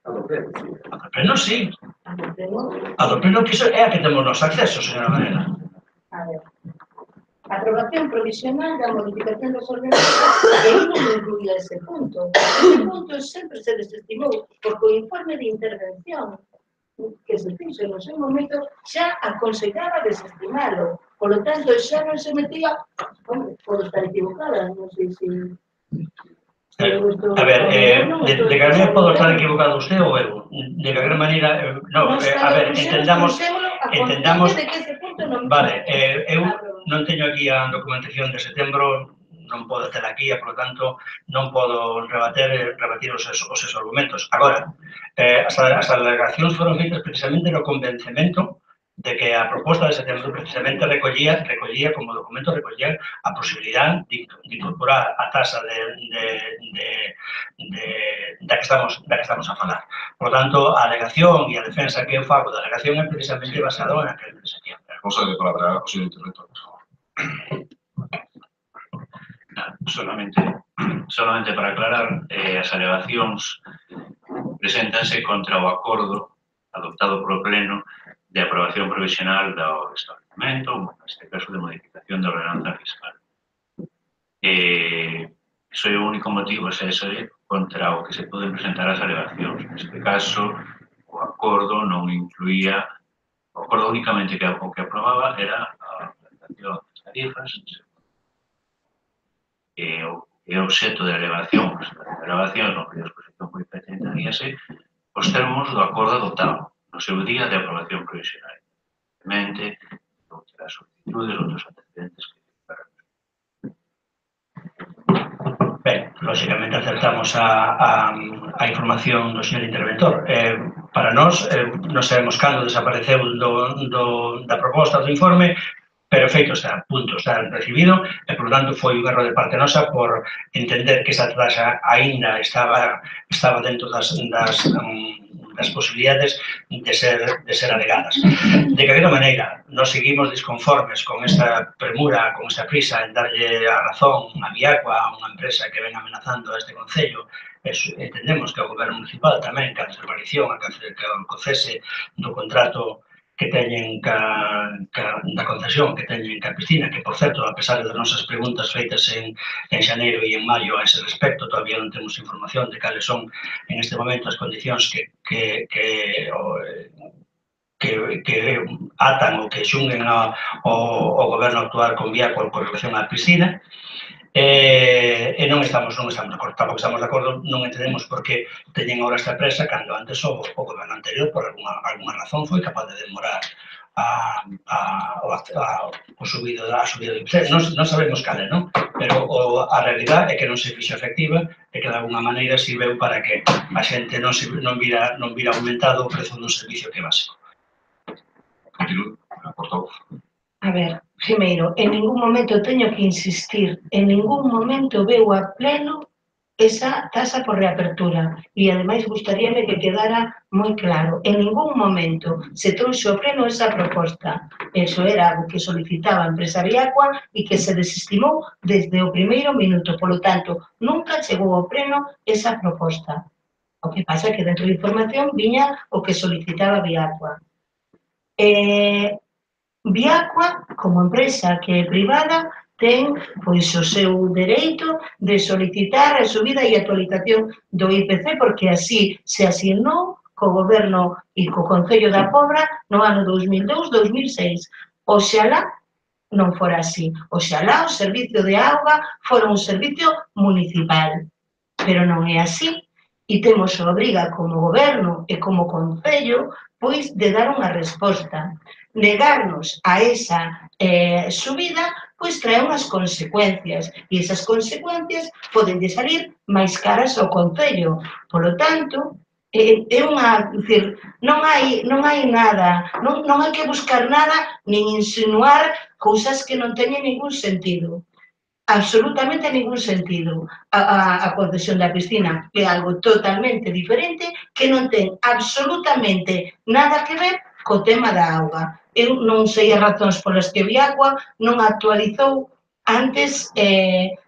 A do pleno, sí. A do pleno que é a que temos nos acceso, señora Varela. A ver. Aprobación provisional da modificación das ordenanzas e non incluía ese punto. Ese punto sempre se desestimou porque o informe de intervención que se fixo no seu momento xa aconsellaba desestimalo. Por lo tanto, xa non se metía... Pode estar equivocada, non sei se... A ver, de que maneira podo estar equivocado usted ou eu? De que maneira... a ver, entendamos... Vale, eu non teño aquí a documentación de setembro non podo ter aquí e, por lo tanto, non podo rebatir os seus argumentos. Agora, as alegacións foron feitas precisamente no convencemento de que a proposta de setembro precisamente recollía como documento, recollía a posibilidad de incorporar a tasa da que estamos a falar. Por tanto, a alegación e a defensa que eu fago da alegación é precisamente basada en aquel de setembro. Vamos a dar palabra ao señor interventor, por favor. Solamente para aclarar, as alegacións preséntanse contra o acordo adoptado polo Pleno de aprobación provisional do establecemento, neste caso de modificación da ordenanza fiscal. Iso é o único motivo, ese contra o que se poden presentar as alegacións. Neste caso, o acordo non incluía, o acordo únicamente que o que aprobaba era a implantación das tarifas, e o obxecto de alegacións no período de exposición pública tentaríase os termos do acordo adoptado no seu día de aprobación provisional. Obviamente, outras solicitudes, outros antecedentes que ben, lógicamente acertamos a información do señor interventor. Para nós, non sabemos cando desapareceu da proposta do informe, pero feito está, punto, está recibido e, por lo tanto, foi un erro de parte nosa por entender que esa taxa aínda estaba dentro das posibilidades de ser alegadas. De calquera maneira, nos seguimos disconformes con esta premura, con esta prisa en darlle a razón a Viacua, a unha empresa que ven amenazando a este concello. Entendemos que o goberno municipal tamén, que a desaparición, que o cese do contrato que teñen da concesión que teñen ca piscina, que, por certo, a pesar das nosas preguntas feitas en xaneiro e en maio a ese respecto, todavía non temos información de cales son, en este momento, as condicións que atan ou que xungen o goberno a actuar con Viacua con relación á piscina. E non estamos de acordo, tampouco estamos de acordo, non entendemos por que teñen agora esta presa cando antes o goberno anterior, por alguna razón, foi capaz de demorar a subida do IPC. Non sabemos cal é, non? Pero a realidade é que non se fixo efectiva e que de alguna maneira sirveu para que a xente non vira aumentado o prezo dun servicio que é básico. Continúe, portavoz. A ver, primeiro, en ningún momento teño que insistir, en ningún momento veu a pleno esa tasa por reapertura e, ademais, gustaríame que quedara moi claro, en ningún momento se trouxe ao pleno esa proposta. Eso era algo que solicitaba a empresa Viacua e que se desestimou desde o primeiro minuto, polo tanto, nunca chegou ao pleno esa proposta. O que pasa é que dentro da información viña o que solicitaba Viacua. Viacua, como empresa que é privada, ten pois o seu dereito de solicitar a subida e actualización do IPC porque así se asignou co goberno e co Concello da Pobra no ano 2002-2006. Oxalá non fora así. Oxalá o servicio de auga fora un servicio municipal. Pero non é así. E temos a obriga como goberno e como Concello pois de dar unha resposta. Negarnos a esa subida pois trae unhas consecuencias e esas consecuencias poden de salir máis caras ao Concello. Polo tanto, non hai nada, non hai que buscar nada nin insinuar cousas que non teñen ningún sentido. Absolutamente ningún sentido. A concesión da piscina é algo totalmente diferente que non ten absolutamente nada que ver co tema da auga. Eu non sei as razóns polas que Viacua non actualizou antes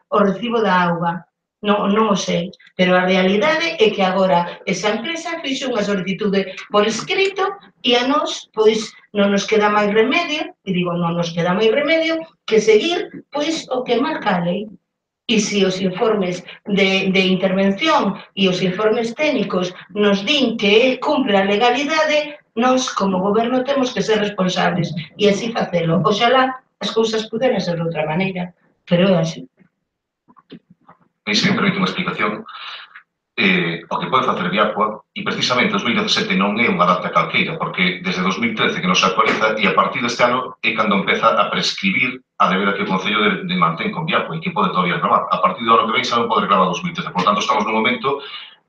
o recibo da auga. Non o sei, pero a realidade é que agora esa empresa fixo unha solicitude por escrito e a nós, pois, non nos queda máis remedio, e digo, non nos queda máis remedio que seguir, pois, o que marca a lei. E se os informes de intervención e os informes técnicos nos din que cumpre a legalidade, nós, como goberno, temos que ser responsables e así facelo. Oxalá as cousas puderan ser de outra maneira, pero é así. Aí se me permite unha explicación. o que pode facer Biapua, e precisamente 2017 non é unha data calqueira, porque desde 2013 que nos actualiza e a partir deste ano é cando empeza a prescribir a debeda que o Concello de mantén con Biapua e que pode todavía reclamar. A partir do ano que ven xa non pode reclamar 2013. Por tanto, estamos nun momento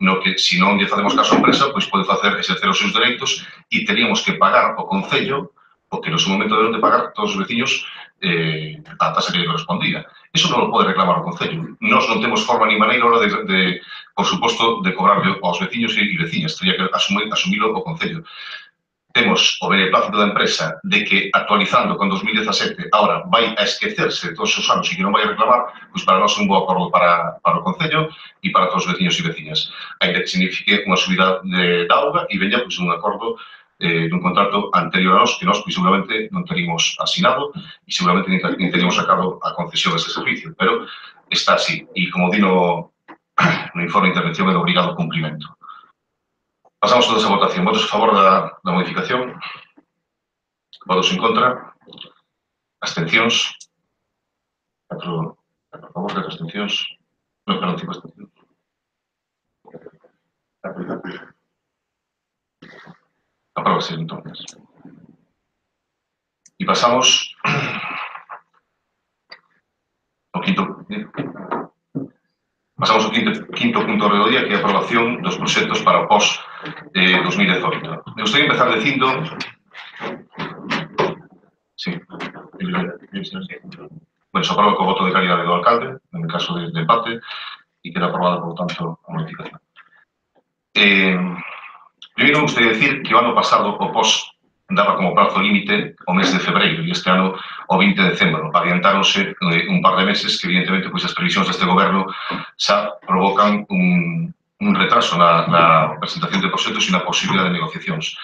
no que, se non lle facemos caso á empresa, pois pode facer exercer os seus dereitos e teríamos que pagar ao Concello, porque no seu momento deben de pagar todos os veciños a tasa que lle correspondía. Iso non o pode reclamar o Concello. Nós non temos forma ni maneira ahora de por suposto, de cobrarle aos veciños e veciñas. Teria que asumilo o Concello. Temos o beneplácito da empresa de que, actualizando con 2017, ahora vai a esquecerse de todos os anos e que non vai a reclamar, pois para nós é un bo acordo para o Concello e para todos os veciños e veciñas. Ainda que signifique unha subida de auga e veña pois, un acordo dun contrato anterior a nós, que nós pois, seguramente non teríamos asinado e seguramente nin teríamos sacado a concesión deste servicio, pero está así. E como di no informe de intervención é de obrigado cumprimento. Pasamos toda esa votación. Votos a favor da modificación? Votos en contra? Abstencións? 4 a favor, 4 abstencións? Non, perdón, 5 abstencións. Apróbase, entonces. E pasamos ao Pasamos ao quinto punto do día, que é a aprobación dos proxectos para o pós-2018. Me gustaría empezar dicindo... Sí. Bueno, se aproba co voto de calidade do alcalde, en caso de empate, e queda aprobada, por tanto, a modificación. Primeiro, me gustaría decir que o ano pasado o pós daba como prazo límite o mes de febreiro e este ano o 20 de decembro. Adiantáronse un par de meses que, evidentemente, pois as previsións deste goberno xa provocan un retraso na presentación de proxectos e na posibilidade de negociacións.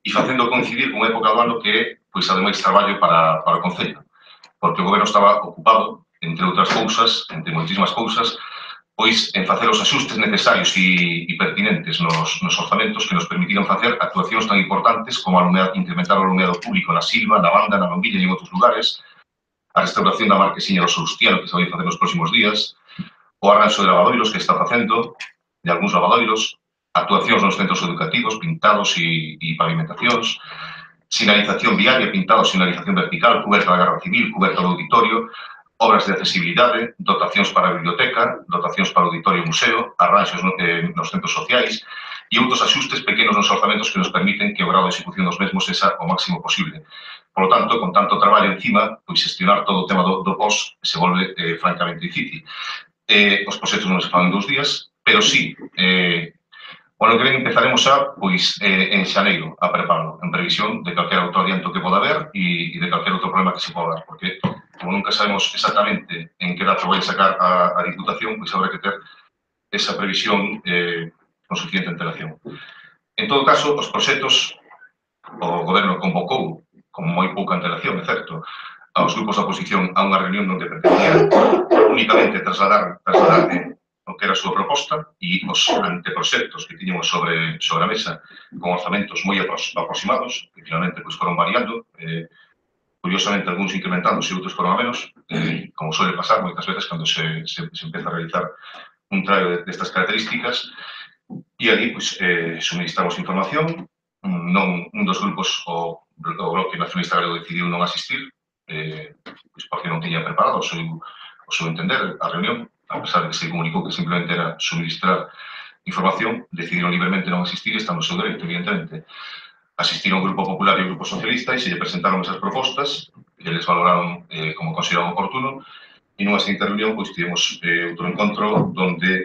E facendo coincidir con época do ano que é, pois, ademais, traballo para o Concello, porque o goberno estaba ocupado, entre outras cousas, entre moitísimas cousas, pois en facer os axustes necesarios e pertinentes nos orzamentos que nos permitiran facer actuacións tan importantes como incrementar o alumeado público na Silva, na Banda, na Lombilla e en outros lugares, a restauración da Marquesiña do Salustiano que se vai facer nos próximos días, o arranxo de lavadoiros que está facendo, de algúns lavadoiros, actuacións nos centros educativos, pintados e pavimentacións, sinalización viaria, pintados, sinalización vertical, cuberta da Garda Civil, cuberta do auditorio, obras de accesibilidade, dotacións para a biblioteca, dotacións para o auditorio e museo, arranxos nos centros sociais e outros axustes pequenos nos orzamentos que nos permiten que o grado de execución dos mesmos sexa o máximo posible. Por lo tanto, con tanto traballo encima, pois gestionar todo o tema do pós se volve francamente difícil. Os proxectos non se fan en 2 días, pero sí, o ano que ven empezaremos xa, pois, en xaneiro a prepararlo, en previsión de calquera outro adianto que poda haber e de calquera outro problema que se poda dar, porque como nunca sabemos exactamente en que dato vai sacar a Diputación, pois habrá que ter esa previsión con suficiente antelación. En todo caso, os proxectos o goberno convocou con moi pouca antelación, é certo, aos grupos da oposición a unha reunión onde pretendían únicamente trasladarme o que era a súa proposta e os anteproxectos que tiñamos sobre a mesa con orzamentos moi aproximados, que finalmente pois, foron variando, curiosamente, algúns incrementándose e outros foron a menos, como suele pasar moitas veces cando se empeza a realizar un traio destas características, e ali pois, suministramos información. Un dos grupos, o Bloque Nacionalista Galego, decidiu non asistir, pois porque non tiña preparado o seu entender a reunión, a pesar de que se comunicou que simplemente era suministrar información, decidiron libremente non asistir e están no seu dereito, evidentemente. Asistiron o Grupo Popular e o Grupo Socialista e se lle presentaron esas propostas que eles valoraron como consideraban oportuno e nunha seguinte reunión pois tivemos outro encontro onde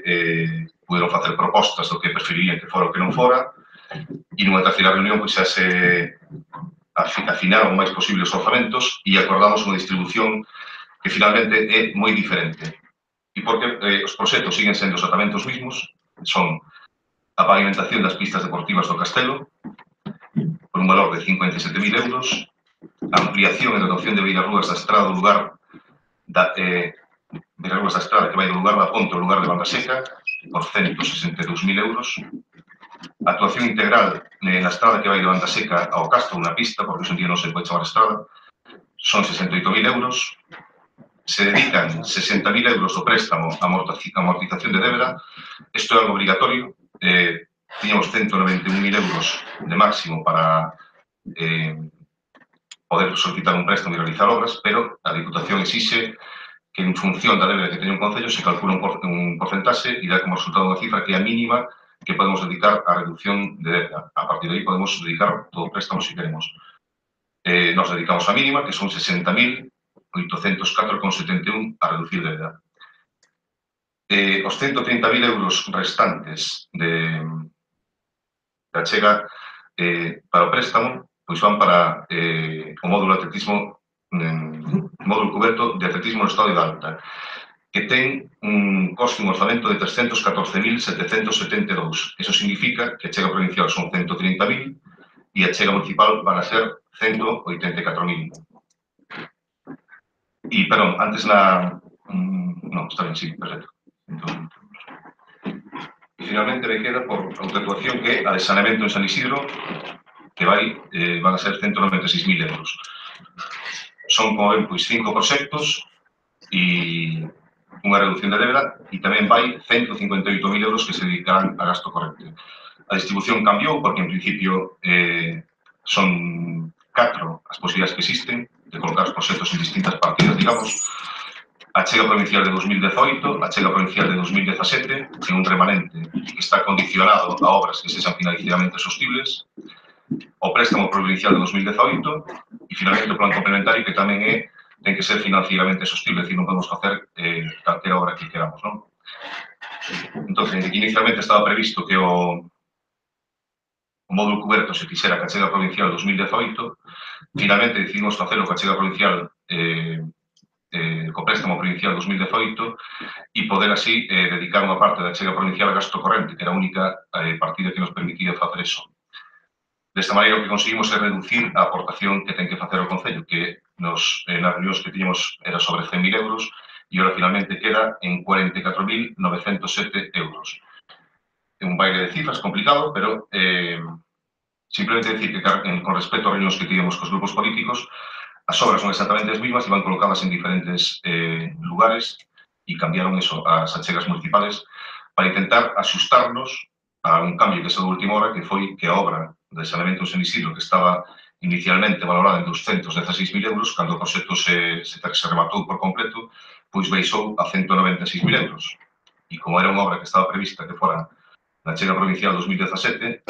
puderon facer propostas do que preferirían que fora o que non fora e nunha terceira reunión pois xa se afinaron o máis posible os orzamentos e acordamos unha distribución que finalmente é moi diferente. E porque os proxectos siguen sendo exatamente os mismos, son a pavimentación das pistas deportivas do Castelo, por un valor de 57.000 euros, a ampliación e dotación de beirarrúas da estrada do lugar beirarrúas da estrada que vai do lugar da Ponte ao lugar de Banda Seca, por 162.000 euros, a actuación integral na estrada que vai de Banda Seca ao Castro, unha pista, porque hoxe en día non se pode chamar estrada, son 68.000 euros, se dedican 60.000 euros do préstamo a amortización de débeda. Isto é algo obligatorio. Tiñamos 191.000 euros de máximo para poder solicitar un préstamo e realizar obras, pero a Diputación exixe que en función da débeda que teña un concello se calcula un porcentaxe e dá como resultado unha cifra que é a mínima que podemos dedicar á reducción de débeda. A partir de aí podemos dedicar todo o préstamo se queremos. Nos dedicamos a mínima, que son 60.804,71 a reducir débeda. Os 130.000 euros restantes de achega para o préstamo, pois van para o módulo coberto de atletismo no estado de Alta, que ten un coste, un orzamento de 314.772. Eso significa que a achega provincial son 130.000 e a achega municipal van a ser 184.000. E, perdón, antes na... No, está ben, sí, perfecto. E finalmente me queda por autuación que a de saneamento en San Isidro, que van a ser 196.000 euros. Son, como ven, pois 5 proxectos e unha reducción de débeda e tamén vai 158.000 euros que se dedicarán a gasto corrente. A distribución cambiou porque, en principio, son 4 as posibilidades que existen de colocar os proxectos en distintas partidas, digamos. A achega provincial de 2018, a achega provincial de 2017, e un remanente que está condicionado a obras que sexan financieramente sostibles, o préstamo provincial de 2018 e, finalmente, o plan complementario que tamén ten que ser financieramente sostible, é dicir, non podemos facer calquera obra que queramos, non? Entón, inicialmente estaba previsto que o módulo cuberto se fixera ca achega provincial 2018, finalmente decidimos facelo ca achega provincial co préstamo provincial 2018 e poder así dedicar unha parte da achega provincial a gasto corrente, que era a única partida que nos permitía facer eso. Desta maneira, o que conseguimos é reducir a aportación que ten que facer o Concello, que nas reunións que tiñamos era sobre 100.000 euros e agora finalmente queda en 44.907 euros. É un baile de cifras complicado, pero simplemente decir que con respecto a reunións que tiñamos cos grupos políticos, as obras son exactamente as mismas e van colocadas en diferentes lugares e cambiaron eso, as achegas municipales, para intentar axustarnos a un cambio que se do última hora, que foi que a obra de saneamento en San Isidro, que estaba inicialmente valorada en 216.000 euros, cando o proxecto se rematou por completo, pois baixou a 196.000 euros. E como era unha obra que estaba prevista que fora na achega provincial 2017,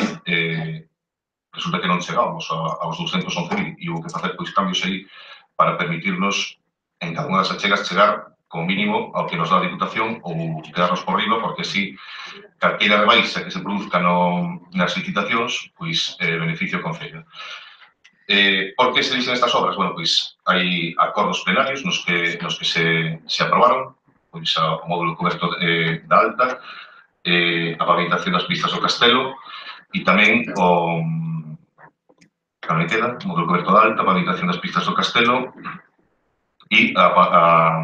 resulta que non chegábamos aos 211.000 e houve que facer pois cambios aí para permitirnos en cada unha das achegas chegar como mínimo ao que nos dá a Diputación ou quedarnos por riba, porque así calquera rebaixa que se produzca nas licitacións, pois beneficio ao Concello. Por que se dixen estas obras? Bueno, pois hai acordos plenarios nos que se aprobaron, pois o módulo coberto da Alta, a pavimentación das pistas do Castelo e tamén o módulo coberto da Alta, a pavimentación das pistas do Castelo e a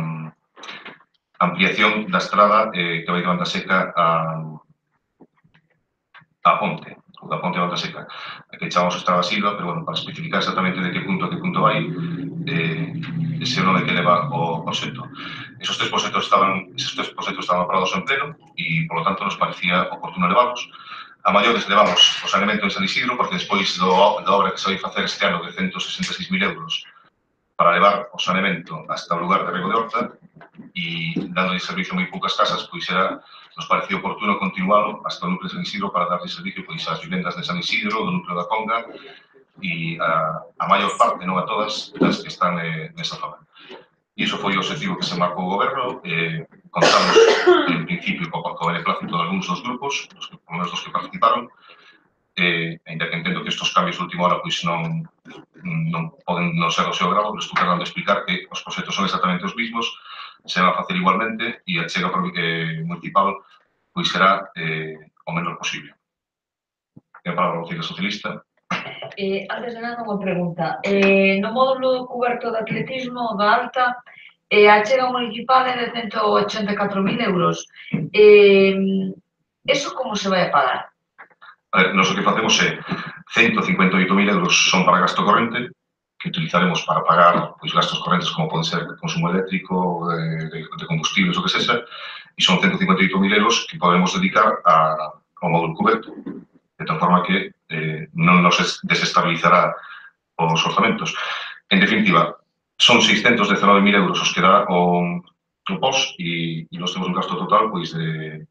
ampliación da estrada que vai de Banda Seca a Ponte, ou da Ponte a Banda Seca. Aquí chamamos Estrada Silva, pero, bueno, para especificar exactamente de que punto a que punto vai, ese é o nome que leva o proxecto. Esos tres proxectos estaban aprobados en pleno e, por lo tanto, nos parecía oportuno levarlos. A maiores levamos o saneamento en San Isidro, porque despois da obra que se vai facer este ano de 166.000 euros para levar o saneamento hasta o lugar de Rego de Horta e dando servicio a moi poucas casas, pois nos parecía oportuno continualo hasta o núcleo de San Isidro para darle servicio pois ás vivendas de San Isidro, do núcleo da Conga e a maior parte, non a todas, das que están nesa zona. E iso foi o objetivo que se marcou o goberno, contamos en principio co beneplácito de algúns dos grupos, por menos dos que participaron, ainda que entendo que estes cambios de última hora pois non poden non ser do seu grado, pero estou tratando de explicar que os proxectos son exactamente os mismos, se van a facer igualmente e a achega municipal pois será o menor posible. E a palabra ao Concello Socialista. Antes de nada, unha pregunta. No módulo coberto de atletismo da Alta, a achega municipal é de 184.000 euros. Eso como se vai a pagar? A ver, nós o que facemos é 158.000 euros son para gasto corrente, que utilizaremos para pagar pois, gastos correntes como poden ser consumo eléctrico, de combustibles, o que sexa, e son 158.000 euros que podemos dedicar ao módulo cuberto, de tal forma que non nos desestabilizará os orzamentos. En definitiva, son 619.000 euros os que dá o POS e nós temos un gasto total pois de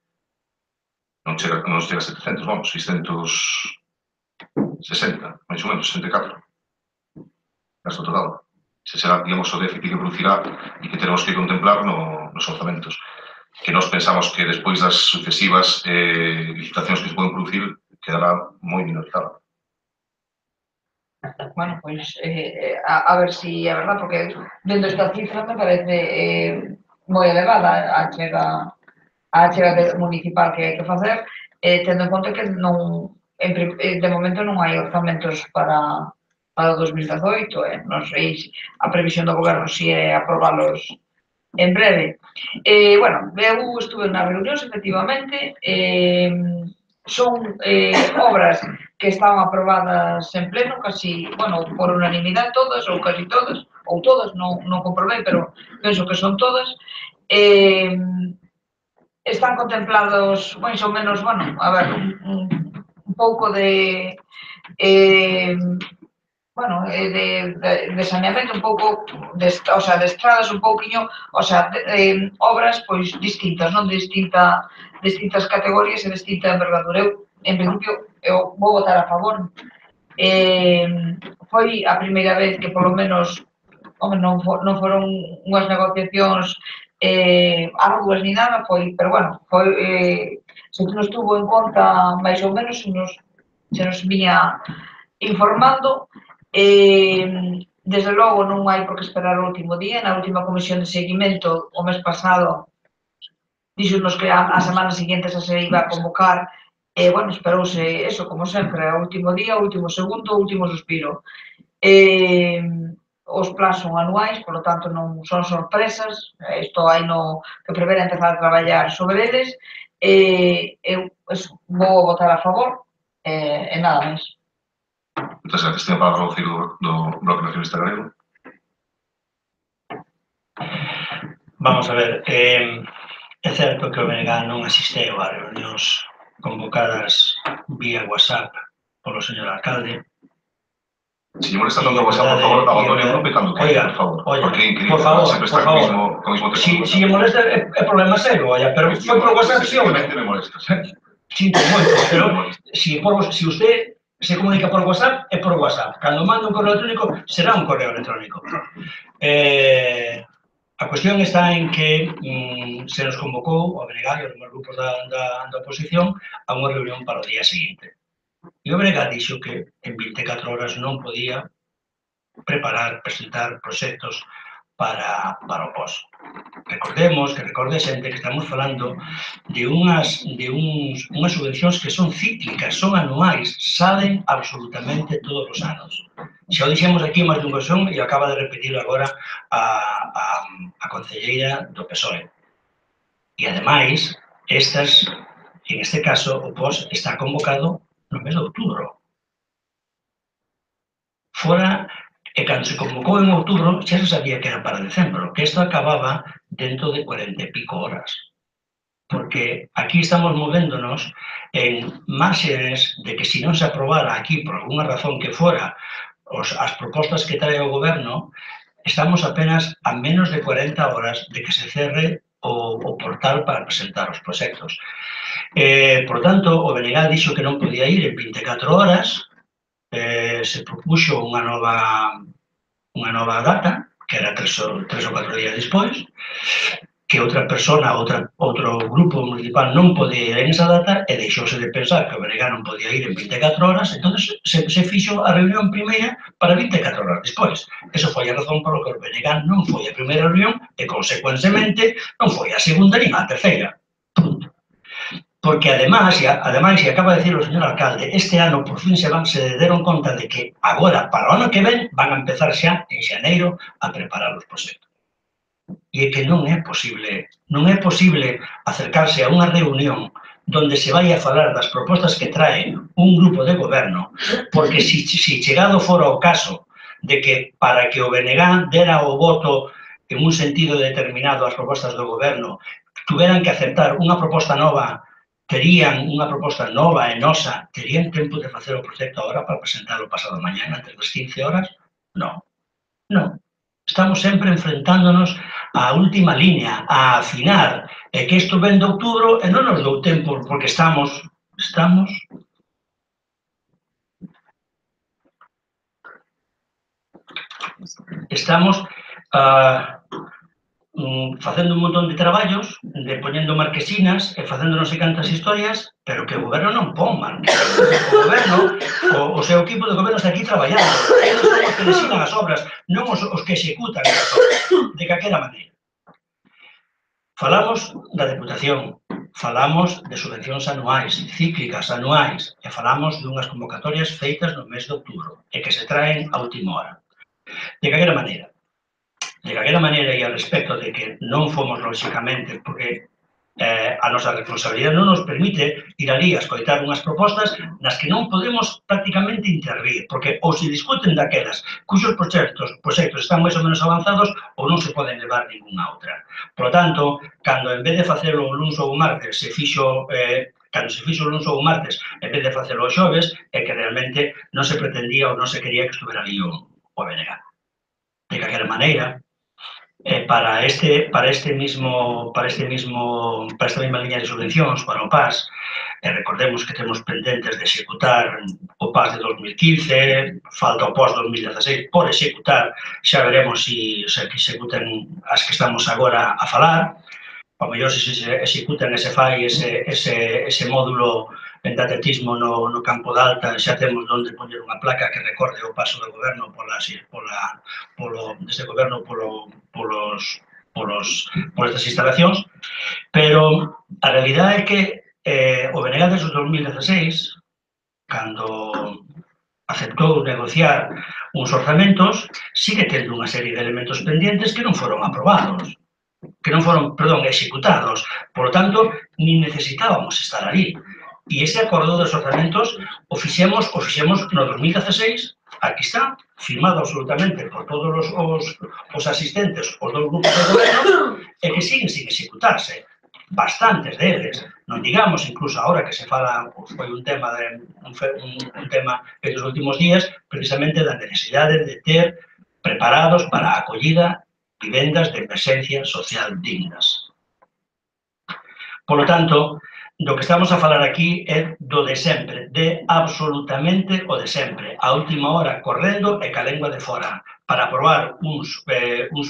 non chega a 700, vamos, 660, máis ou menos, 64. Gasto total. Se será, digamos, o déficit que producirá e que tenemos que contemplar nos orzamentos. Que nós pensamos que despois das sucesivas licitacións que se poden producir quedará moi minorizado. Bueno, pois, a ver si é verdad, porque vendo esta cifra me parece moi elevada a chega municipal que hai que facer, tendo en conta que non, de momento non hai orzamentos para o 2018, non sei a previsión do goberno se é aprobalos en breve. Bueno, eu estuve nas reunións, efectivamente, son obras que estaban aprobadas en pleno, casi, bueno, por unanimidade todas, ou casi todas, ou todas, non comprobei, pero penso que son todas. Están contemplados, máis ou menos, bueno, a ver, un pouco de bueno, de saneamento, un pouco de estradas, un pouquiño, obras pois distintas, non? Distintas categorías e distinta envergadura. Eu, en principio, eu vou votar a favor. Foi a primeira vez que, polo menos, non foron unhas negociacións arduas ni nada, pero bueno, se nos tuvo en conta máis ou menos, se nos viña informando. Desde logo non hai por que esperar o último día. Na última comisión de seguimento o mes pasado díxonos que a semana seguinte se iba a convocar e, bueno, esperouse eso, como sempre, o último día, o último segundo, o último suspiro. Os plans son anuais, por lo tanto non son sorpresas, isto hai no que prever empezar a traballar sobre eles. Eu vou votar a favor e nada máis. Moitas gracias. Ten a palabra o Ciro do Bloque Nacionalista Galego. Vamos a ver, é certo que o BNG non asisteu a reunións convocadas vía WhatsApp polo señor alcalde. Se lle molesta tanto o WhatsApp, por favor, abandone o grupo e cando queira, por favor. Porque é increíble, sempre está co mismo tema. Si lle molesta, é problema serio, pero foi por WhatsApp, sí ou non? Me molesta. Sinto moito, pero se usted se comunica por WhatsApp, é por WhatsApp. Cando manda un correo electrónico, será un correo electrónico. A cuestión está en que se nos convocou o BNG e os demais grupos da oposición a unha reunión para o día seguinte. E o BNG dixo que en 24 horas non podía preparar, presentar proxectos para o POS. Recordemos, que recorde xente que estamos falando de unhas subvencións que son cíclicas, son anuais, salen absolutamente todos os anos. Xa o dixemos aquí máis dunha ocasión e acaba de repetir agora a concelleira do PSOE. E, ademais, en este caso, o POS está convocado no mes de outubro. Fora, e cando se convocou en outubro, xa se sabía que era para decembro, que isto acababa dentro de 40 e pico horas. Porque aquí estamos movéndonos en márgenes de que se non se aprobara aquí por alguna razón que fora as propostas que trae o goberno, estamos apenas a menos de 40 horas de que se cerre o portal para presentar os proxectos. Por tanto, o BNG dixo que non podía ir en 24 horas, se propuxo unha nova data, que era 3 ou 4 días despois, que outra persona, outro grupo municipal non podía ir en esa data e deixouse de pensar que o BNG non podía ir en 24 horas, entón se fixo a reunión primeira para 24 horas despois. Eso foi a razón por que o BNG non foi a primeira reunión e, consecuentemente, non foi a segunda nin a terceira. Porque, ademais, e acaba de dicir o señor alcalde, este ano, por fin, se deron conta de que agora, para o ano que ven, van a empezar xa, en xaneiro, a preparar os proxectos. E é que non é posible acercarse a unha reunión donde se vai a falar das propostas que trae un grupo de goberno, porque se chegado fora o caso de que para que o BNG dera o voto en un sentido determinado ás propostas do goberno, tuveran que aceptar unha proposta nova, terían unha proposta nova e nosa, terían tempo de facer o proxecto agora para presentarlo pasado mañana, antes das 15 horas? Non, non. Estamos sempre enfrentándonos á última línea, a afinar, e que isto ven de outubro e non nos dou tempo, porque estamos facendo un montón de traballos, de poñendo marquesinas e facendo non sei cantas historias, pero que o goberno non pon marquesinas. O goberno, o seu equipo de goberno está aquí traballando. Eles son os que designan as obras, non os que executan as obras, de calquera maneira. Falamos da Deputación, falamos de subvencións anuais, cíclicas anuais, e falamos dunhas convocatorias feitas no mes de outubro, e que se traen a última hora. De calquera maneira, e ao respecto de que non fomos, lóxicamente, porque a nosa responsabilidade non nos permite ir ali a escoitar unhas propostas nas que non podemos prácticamente intervir, porque ou se discuten daquelas cuxos proxectos están máis ou menos avanzados ou non se poden levar ninguna outra. Por lo tanto, cando en vez de facelo o luns ou o martes cando se fixo o luns ou o martes, en vez de facelo o xoves, é que realmente non se pretendía ou non se quería que estuvera ali o BNG. De calquera maneira, para esta mesma liña de subvencións, para o PAS, recordemos que temos pendentes de executar o PAS de 2015, falta o POS 2016 por executar, xa veremos se executan as que estamos agora a falar, ao mellor se executan e se fai ese módulo de atletismo no campo de Alta, xa temos onde poñer unha placa que recorde o paso do goberno deste goberno por estas instalacións, pero a realidade é que o BNG desde 2016, cando aceptou negociar uns orzamentos, sigue tendo unha serie de elementos pendentes que non foron aprobados, executados. Por lo tanto, nin necesitábamos estar ali. E ese acordo dos orzamentos o fixemos no 2016, aquí está, firmado absolutamente por todos os asistentes, os dos grupos de goberno, e que siguen sin executarse. Bastantes deles, non digamos, incluso agora que se fala, foi un tema dos últimos días, precisamente da necesidade de ter preparados para a acollida vivendas de emerxencia social dignas. Por lo tanto, do que estamos a falar aquí é do de sempre, de absolutamente o de sempre, a última hora correndo e ca lengua de fora, para aprobar uns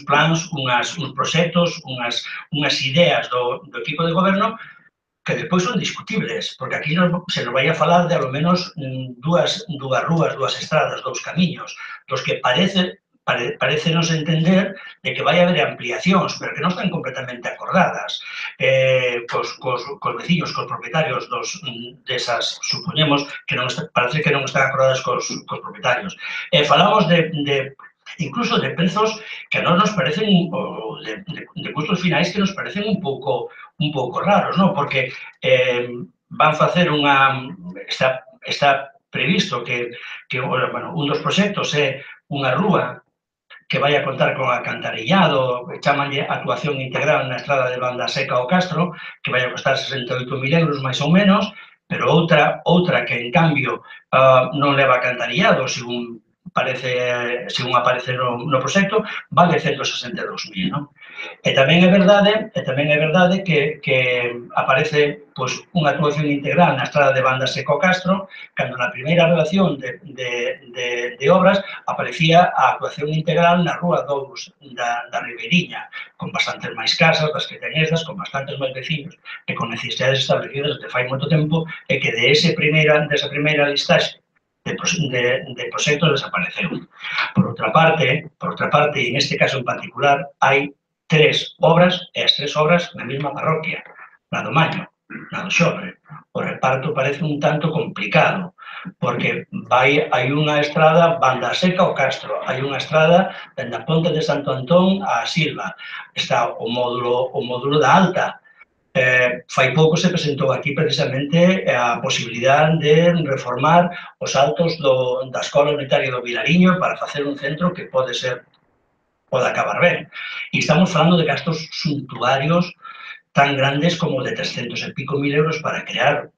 plans, uns proxectos, unhas ideas do equipo de goberno que despois son discutibles, porque aquí se nos vai a falar de, ao menos, dúas rúas, dúas estradas, dous camiños, dos que parecenos entender de que vai haber ampliacións, pero que non están completamente acordadas cos veciños, cos propietarios desas, supoñemos, que parece que non están acordadas cos propietarios. Falamos incluso de prezos que a nos parecen, de custos finais que nos parecen un pouco raros, non? Porque van facer está previsto que un dos proxectos é unha rúa que vai a contar con alcantarillado, chamanlle actuación integral na estrada de Banda Seca ao Castro, que vai a costar 68.000 euros, máis ou menos, pero outra que, en cambio, non leva alcantarillado, según aparece no proxecto, vale 162.000, non? E tamén é verdade que aparece unha actuación integral na estrada de Banda Seca ao Castro, cando na primeira relación de obras aparecía a actuación integral na Rúa 2 da Ribeiriña, con bastantes máis casas das que ten estas, con bastantes máis veciños e con necesidades establecidas desde fai moito tempo, e que desa primeira listaxe de proxectos desapareceu. Por outra parte, e en este caso en particular, hai 3 obras, e as 3 obras na mesma parroquia, na do Maño, na do Xobre. O reparto parece un tanto complicado, porque hai unha estrada Banda Seca ao Castro, hai unha estrada dende a Ponte de Santo Antón á Silva, está o módulo da Alta, Fai pouco se presentou aquí precisamente a posibilidad de reformar os altos da Escola Unitaria do Vilariño para facer un centro que pode acabar ben. E estamos falando de gastos suntuarios tan grandes como de 300 e pico mil euros para crear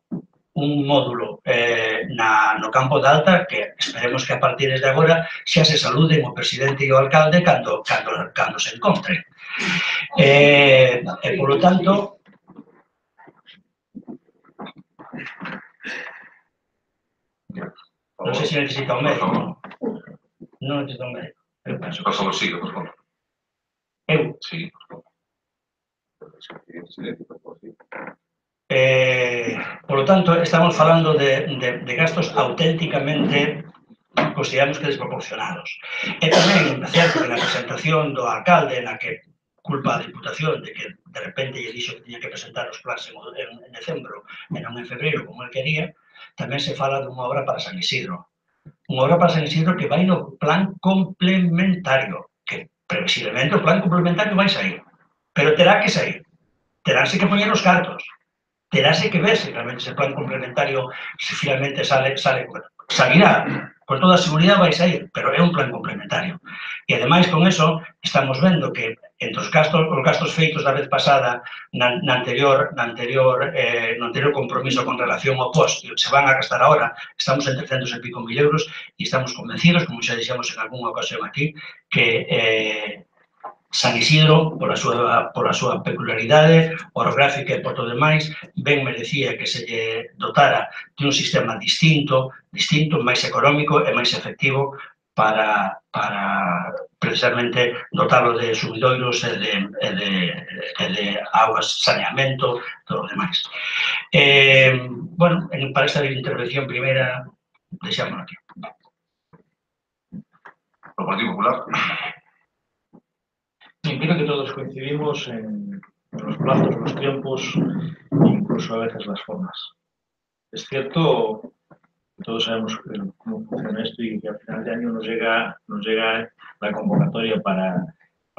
un módulo no campo de Alta que esperemos que a partir de agora xa se saluden o presidente e o alcalde cando se encontren. Por lo tanto, non sei se necesita un médico. Non necesita un médico. Eu penso Por favor, siga, por favor. Eu? Sí, por favor. Por lo tanto, estamos falando de gastos auténticamente consideramos que desproporcionados. E tamén, é certo que na presentación do alcalde, na que culpa a Diputación de que de repente lle dixo que tiña que presentar os plans en decembro e non en febreiro, como el quería, tamén se fala dunha obra para San Isidro. Unha obra para San Isidro que vai no plan complementario, que previsiblemente o plan complementario vai sair, pero terá que sair, teránse que poñer os cartos, teráse que ver se realmente ese plan complementario, se finalmente salirá, con toda a seguridade vai sair, pero é un plan complementario. E, ademais, con eso, estamos vendo que entre os gastos feitos da vez pasada no anterior compromiso con relación ao post, que se van a gastar ahora, estamos en 300 e pico mil euros e estamos convencidos, como xa dixemos en algunha ocasión aquí, que San Isidro, por a súa peculiaridade orográfica e por todo demais, ben merecía que se lle dotara de un sistema distinto, máis económico e máis efectivo para precisamente dotarlo de sumidoiros e de augas, saneamento, todo o demais. Bueno, para esta intervención primeira, deixámoslo aquí. O Partido Popular. Creo que todos coincidimos en los plazos, los tiempos e incluso a veces las formas. Es cierto que todos sabemos cómo funciona esto y que a final de año nos llega la convocatoria para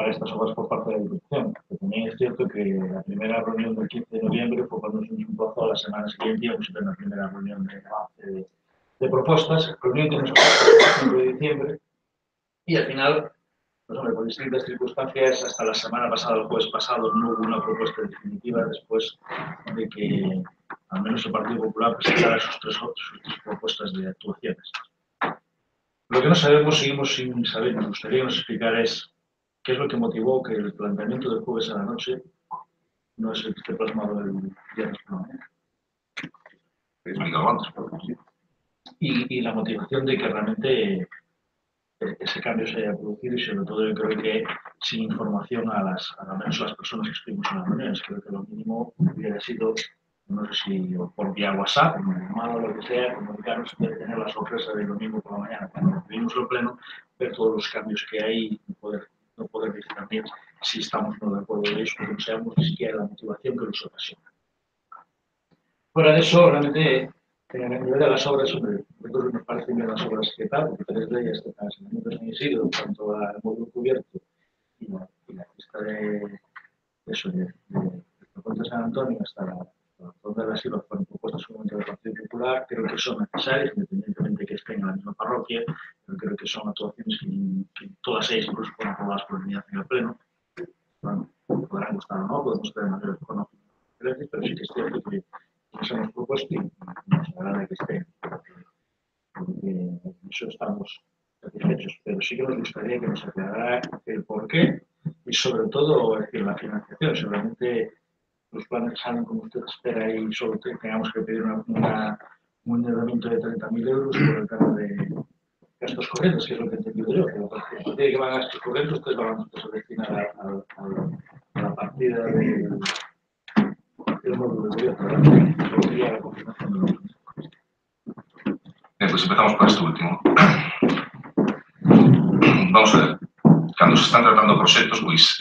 estas obras por parte de la Diputación. Pero también es cierto que la primera reunión del 15 de noviembre fue cuando nos emplazó a la semana siguiente, íbamos a tener la primera reunión de propuestas, reunión que nos fue el 5 de diciembre y al final, pues hombre, por distintas circunstancias, hasta la semana pasada, el jueves pasado, no hubo una propuesta definitiva después de que al menos el Partido Popular presentara sus tres propuestas de actuaciones. Lo que no sabemos, seguimos sin saber, nos gustaría que nos explicara es qué es lo que motivó que el planteamiento del jueves a la noche no es el que esté plasmado el viernes por la mañana. Y la motivación de que realmente ese cambio se haya producido y sobre todo yo creo que sin información al menos a las personas que estuvimos en las reuniones. Creo que lo mínimo hubiera sido, no sé si por vía WhatsApp, por llamada o lo que sea, comunicarnos de tener la sorpresa del domingo por la mañana, cuando vimos lo pleno, ver todos los cambios que hay y no poder decir también si estamos o no de acuerdo de eso, porque no sabemos ni siquiera la motivación que nos ocasiona. Fuera de eso, realmente, a nivel de las obras, hombre, nos parecen bien las obras que tal, porque tres de ellas están en San Isidro, tanto al módulo cubierto y la pista de Puente San Antonio hasta la zona de la Silva fueron propuestas solamente del Partido Popular. Creo que son necesarias, independientemente de que estén en la misma parroquia, pero creo que son actuaciones que todas ellas incluso fueron aprobadas por unidad en el Pleno. Bueno, podrán gustar o no, podemos tener mayores conocimientos diferentes, pero sí que es cierto que nos hemos propuesto y nos agrada que estén, porque en eso estamos satisfechos, pero sí que nos gustaría que nos aclarara el porqué y sobre todo la financiación. Si realmente los planes salen como usted espera y solo tengamos que pedir un endeudamiento de 30.000 euros por el tema de gastos corrientes, que es lo que he entendido yo, que a partir de que van gastos corrientes, ustedes van a destinar a la partida del módulo de gobierno. Eso sería la confirmación de los gastos. Bien, pues empezamos por este último. Vamos a ver, cando se están tratando proxectos, pois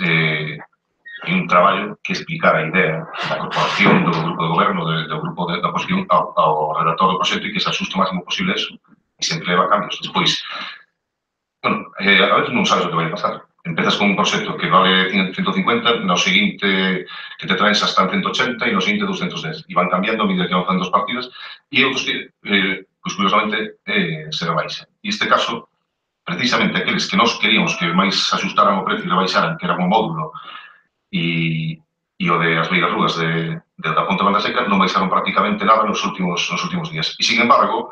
hai un traballo que explicar a idea da corporación, do grupo de goberno, do grupo da oposición ao redactor do proxecto e que se asuste o máximo posible eso, e sempre leva cambios. Despois, bueno, a veces non sabes o que vai pasar. empezas con un proxecto que vale 150, no seguinte que te traen hasta 180 e no seguinte 210. E van cambiando a medida que van facendo as partidas e outros que, pois, curiosamente, se rebaixan. E este caso, precisamente aqueles que nós queríamos que máis axustaran o precio e rebaixaran, que era un módulo e o de as Veigas Rúas da Ponte Banda Seca, non baixaron prácticamente nada nos últimos días. E, sin embargo,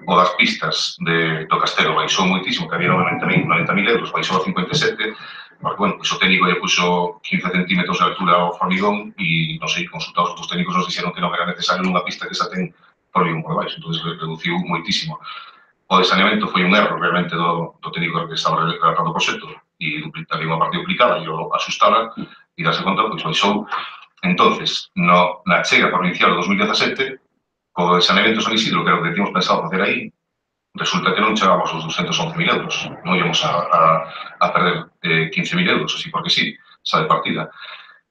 o das pistas do Castelo baixou moitísimo, que había 90.000 euros, baixou a 57, porque, bueno, pues, o técnico lle puxo 15 centímetros de altura ao formigón e, non sei, consultados os técnicos nos dixeron que non era necesario nunha pista que xa ten formigón por baixo, entón reduciu moitísimo. O de saneamento foi un erro realmente do técnico que estaba redactando o proxecto e había unha parte duplicada e o asustala e darse conta, pois baixou. Entonces, na chega provincial do 2017, co de saneamento San Isidro, que era o que tínhamos pensado facer aí, resulta que non chegamos aos 211.000 euros. Non íamos a perder 15.000 euros, así porque sí, xa de partida.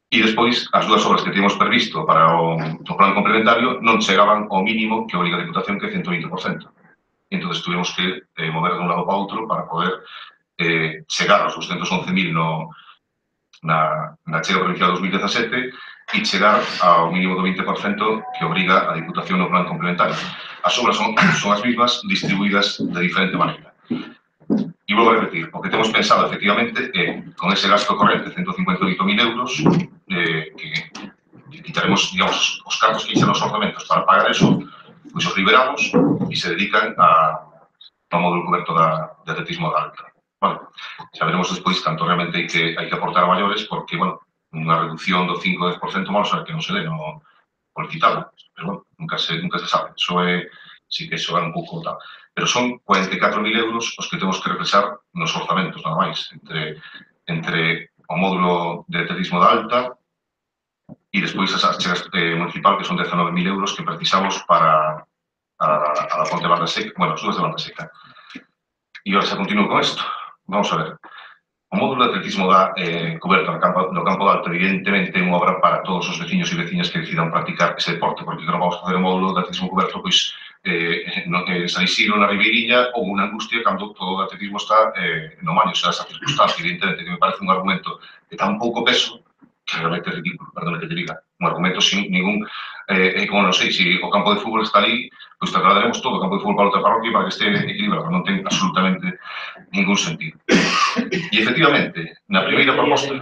E despois, as dúas obras que tínhamos previsto para o plan complementario non chegaban ao mínimo que obriga a Diputación, que é 120%. E entón tuvimos que mover de un lado para outro para poder chegar aos 211.000 na chega provincial 2017 e chegar ao mínimo do 20% que obriga a Diputación no plan complementario. As obras son as mismas, distribuídas de diferente maneira. E vou a repetir, o que temos pensado, efectivamente, é, con ese gasto corrente, 158.000 euros, que quitaremos, digamos, os cargos que ixen os orzamentos para pagar eso, pois os liberamos e se dedican ao módulo coberto de atletismo da alta. Vale, xa veremos despois canto realmente hai que aportar a maiores, porque, bueno, unha reducción do 5 ou 10% malo sabe que non se dé no quitado, pero, bueno, nunca se sabe. Iso é, sí que xogar un pouco tal. Pero son 44.000 euros os que temos que reflexar nos orzamentos, nada máis, entre o módulo de atletismo da alta e despois as chegas municipal, que son 19.000 euros que precisamos para a Ponte Banda Seca, bueno, as dúas de Banda Seca. E ahora xa continuo con isto. Vamos a ver. O módulo de atletismo coberto no campo de alto, evidentemente, é unha obra para todos os veciños e veciñas que decidan practicar ese deporte, porque non vamos a facer o módulo de atletismo coberto, pois, San Isidro, na Ribeiriña, ou unha angustia cando todo o atletismo está no maño, xa esa circunstancia, evidentemente, que me parece un argumento de tan pouco peso, que realmente é ridículo, perdón que te diga, un argumento sin ningún, como non sei, se o campo de fútbol está ali, pois trasladaremos todo o campo de fútbol para outra parroquia para que este equilibrado, non ten absolutamente ningún sentido. E, efectivamente, na primeira proposta,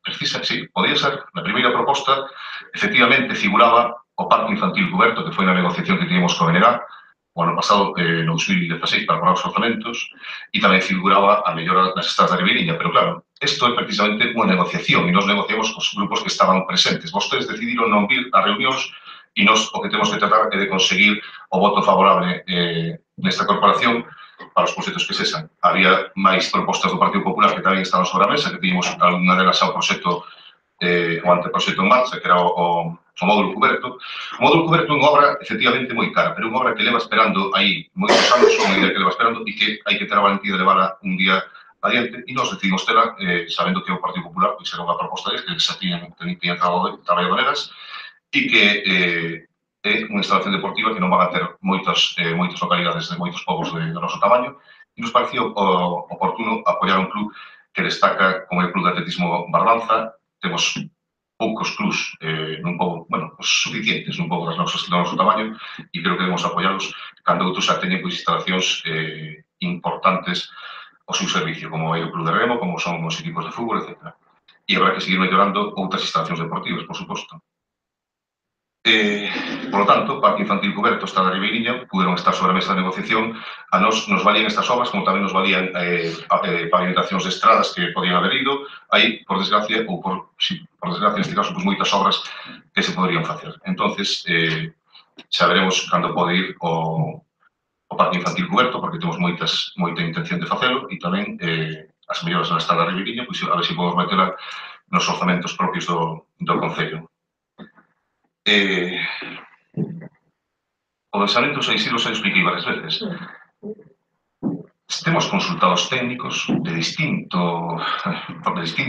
precisa, sí, podía ser, na primeira proposta, efectivamente, figuraba o parque infantil coberto, que foi na negociación que tivemos co BNG, o ano pasado, no 2016, para parar os orzamentos, e tamén figuraba a mellora das estradas da Ribeiriña, pero claro, isto é precisamente unha negociación, e nos negociamos cos grupos que estaban presentes. Vostedes decidiron non vir a reunións, e nos o que temos que tratar é de conseguir o voto favorable nesta corporación para os proxectos que sexan. Había máis propostas do Partido Popular que tamén estaban sobre a mesa, que tínhamos algunha delas ao proxecto, o anteproxecto en marcha, que era o módulo coberto. O módulo coberto é unha obra, efectivamente, moi cara, pero é unha obra que leva esperando aí moitos anos, unha idea que leva esperando, e que hai que ter a valentía de levála un día adiante, e nós decidimos tela, sabendo que o Partido Popular pois era unha proposta que xa tiñan traballado nelas, e que é unha instalación deportiva que non van a ter moitas localidades de moitos povos do noso tamaño, e nos parecía oportuno apoiar un club que destaca como é o Club de Atletismo Barbanza. Temos poucos clubs nun pobo, bueno, suficientes nun pobo do noso tamaño, e creo que debemos apoialos cando outros xa teñen instalacións importantes ao seu servicio, como é o Club de Remo, como son os equipos de fútbol, etc. E habrá que seguir mellorando outras instalacións deportivas, por suposto. Por lo tanto, o Parque Infantil Coberto está na Ribeiriña, puderon estar sobre a mesa de negociación. A nos valían estas obras, como tamén nos valían pavimentacións de estradas que podían haber ido. Hai, por desgracia, ou por desgracia, neste caso, moitas obras que se poderían facer. Entonces, xa veremos cando pode ir o Parque Infantil Coberto, porque temos moita intención de facelo, e tamén as melloras na estrada da Ribeiriña, pois a ver se podemos metela nos orzamentos propios do Concello. O densamento San Isidro xa expliquei varias veces. temos consultados técnicos de distinta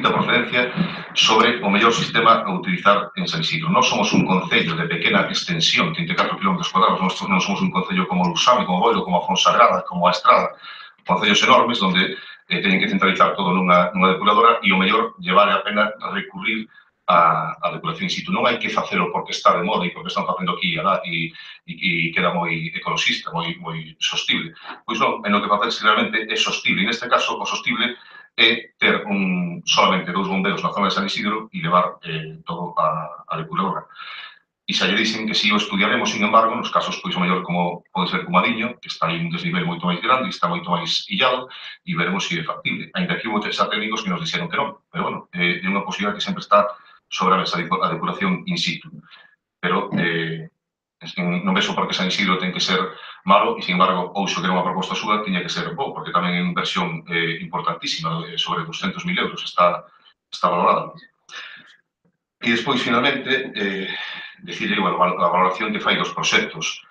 procedencia sobre o mellor sistema a utilizar en San Isidro. Nós somos un concello de pequena extensión, 34 km cuadrados, nós non somos un concello como Lusame, como Boiro, como a Fonsagrada, como a Estrada, concellos enormes onde teñen que centralizar todo nunha depuradora e o mellor lle vale a pena recurrir a depuración in situ. Non hai que facelo porque está de moda e porque están facendo aquí e alá e queda moi ecologista, moi sostible. Pois non, é no que facer se realmente é sostible. E neste caso, o sostible é ter solamente 2 bomberos na zona de San Isidro e levar todo a depuradora. E xa lle dixen que si o estudiaremos, sin embargo, nos casos, pois, o mellor como pode ser Comadiño, que está aí un desnivel moito máis grande e está moito máis illado, e veremos se é factible. Ainda que houve xa técnicos que nos dixeron que non, pero, bueno, é unha posibilidade que sempre está sobre a mesa, a depuración in situ. Pero non vexo por que San Isidro ten que ser malo e, sin embargo, Ouso, que era unha proposta súa, tiña que ser bo, porque tamén é unha inversión importantísima, sobre 200.000 euros, está valorada. E despois, finalmente, decirle a valoración que fai dos proxectos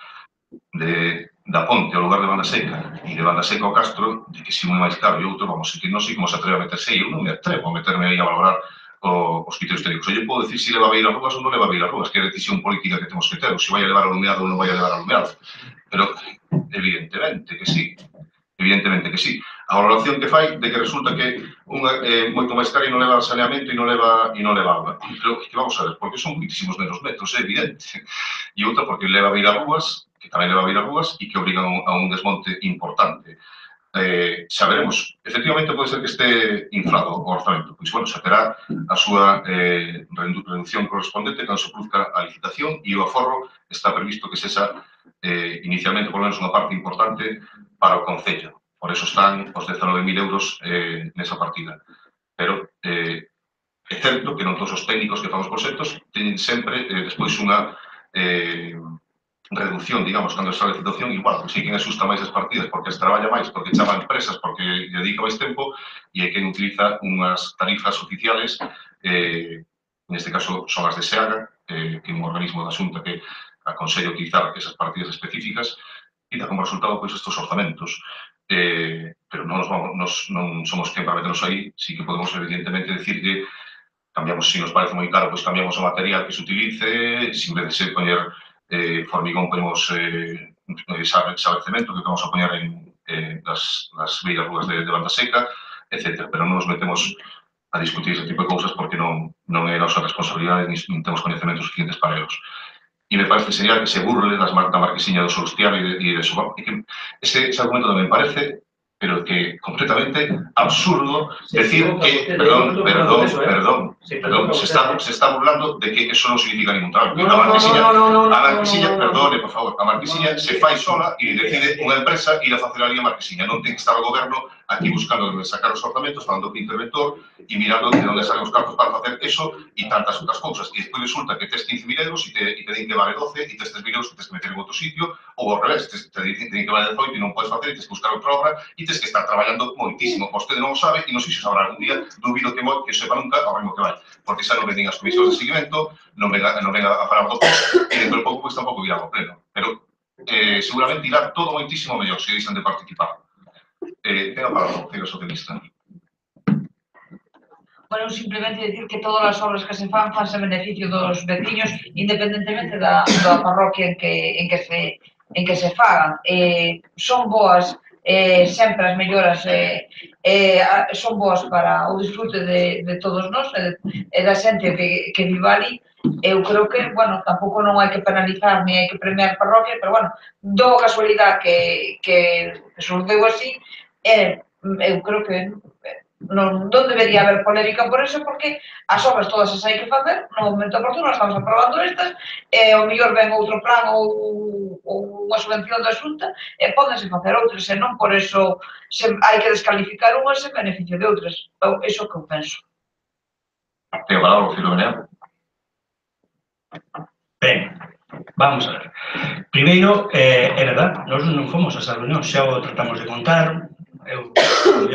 da ponte ao lugar de Banda Seca e de Banda Seca ao Castro, de que si un é máis caro e outro, vamos, que non sei como se atreve a meterse aí, eu non me atrevo a meterme aí a valorar os criterios técnicos. Eu podo decir se leva a beira rúas ou non leva a beira rúas, que é a decisión política que temos que ter, ou se vai a levar alumeado ou non vai a levar alumeado. Pero, evidentemente que sí. Evidentemente que sí. A valoración que fai de que resulta que unha é moito máis cara e non leva saneamento e non leva auga. Pero que vamos a ver, porque son muitísimos menos metros, é evidente. E outra porque leva a beira rúas, que tamén leva a beira rúas e que obrigan a un desmonte importante. Xa veremos, efectivamente pode ser que este inflado o orzamento, pois, bueno, xa terá a súa reducción correspondente cando se produzca a licitación e o aforro está previsto que sexa inicialmente, por lo menos, unha parte importante para o Concello. Por eso están os 19.000 euros nesa partida. Pero é certo que non todos os técnicos que fan os proxectos teñen sempre despois unha reducción, digamos, cando está a licitación, igual, pois hai quen asusta máis as partidas porque as traballa máis, porque chama a empresas, porque lle dedica máis tempo e hai quen utiliza unhas tarifas oficiales, neste caso son as de SEAGA, que é un organismo da Xunta que aconsella utilizar esas partidas específicas e dá como resultado pois estes orzamentos. Pero non somos quen para meternos aí, sí que podemos evidentemente decir que cambiamos, se nos parece moi caro, pois cambiamos o material que se utilice, se en vez de se poñer formigón, ponemos xabe cemento que vamos a poñer nas beiras rúas de Banda Seca, etc. Pero non nos metemos a discutir ese tipo de cousas porque non é a nosa responsabilidade nin temos coñecementos suficientes para eles. E me parece señal que se burle da marquesiña do Solustiano e de eso. Ese argumento tamén parece, pero que completamente absurdo decir que, perdón, se está burlando de que eso non significa ningún trabajo. A marquesiña, perdone, por favor, a marquesiña se fai sola e decide unha empresa ir a facer ali a marquesiña. Non ten que estar o goberno aquí buscando onde sacar os orzamentos, falando co interventor e mirando de onde salen os cartos para facer eso e tantas outras cousas. E despois resulta que tes 15.000 euros e te din que vale 12 e tes 3.000 euros que tes que meter en outro sitio ou ao revés, te din que vale 18 e non podes facer e tes que buscar outra obra e tes que estar traballando moitísimo. Vostede non o sabe e non sei se sabrá algún día, dubido que sepa nunca ao ritmo que vai, porque xa non ven as comisións de seguimento, non ven a parar do posto e dentro de pouco pois tampouco irá ao pleno. Pero seguramente irá todo moitísimo mellor se deixan de participar. Ten a palabra o Ciro Socialista. Bueno, simplemente decir que todas as obras que se fan fanse en beneficio dos veciños, independentemente da parroquia en que se fagan. Son boas sempre as melloras, son boas para o disfrute de todos nós e da xente que vive ali. Eu creo que, bueno, tampouco non hai que penalizar ni hai que premiar parroquias, pero, bueno, do casualidade que sucedeu así, eu creo que non debería haber polémica por eso, porque as obras todas as hai que facer no momento oportuno. Estamos aprobando estas e ao mellor ven outro plan ou unha subvención da Xunta e pódense facer outras e non por eso hai que descalificar unhas en beneficio de outras. Iso que eu penso. Ten a palabra o Ciro Benea. Ben, vamos a ver. Primeiro, é verdad, nós non fomos a esa reunión, xa o tratamos de contar, eu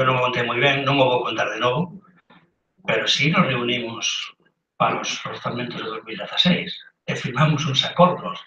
non o contei moi ben, non o vou contar de novo, pero si nos reunimos para os orzamentos de 2016 e firmamos uns acordos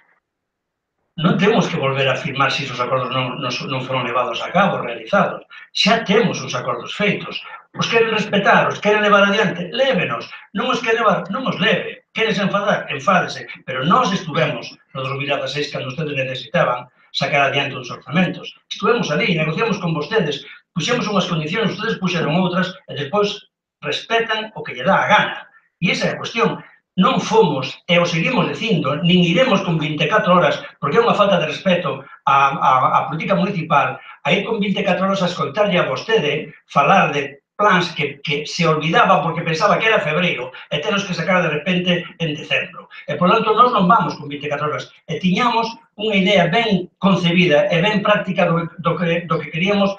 non temos que volver a firmar se os acordos non foron levados a cabo, realizados. Xa temos os acordos feitos. Os queren respetar, os queren levar adiante, lévenos. Non os queren levar, non os leve. Queres enfadar, enfádese. Pero nós estuvemos no 2016 cando ustedes necesitaban sacar adiante uns orzamentos. Estuvemos ali, negociamos con vostedes, puxemos unhas condicións, ustedes puxeron outras, e despois respetan o que lle dá a gana. E esa é a cuestión. Non fomos, e o seguimos dicindo, nin iremos con 24 horas, porque é unha falta de respeto á política municipal, a ir con 24 horas a escoitarlle a vostede falar de plans que se olvidaba porque pensaba que era febreiro e tenos que sacar de repente en decembro. E, por tanto, nós non vamos con 24 horas. E tiñamos unha idea ben concebida e ben práctica do que queríamos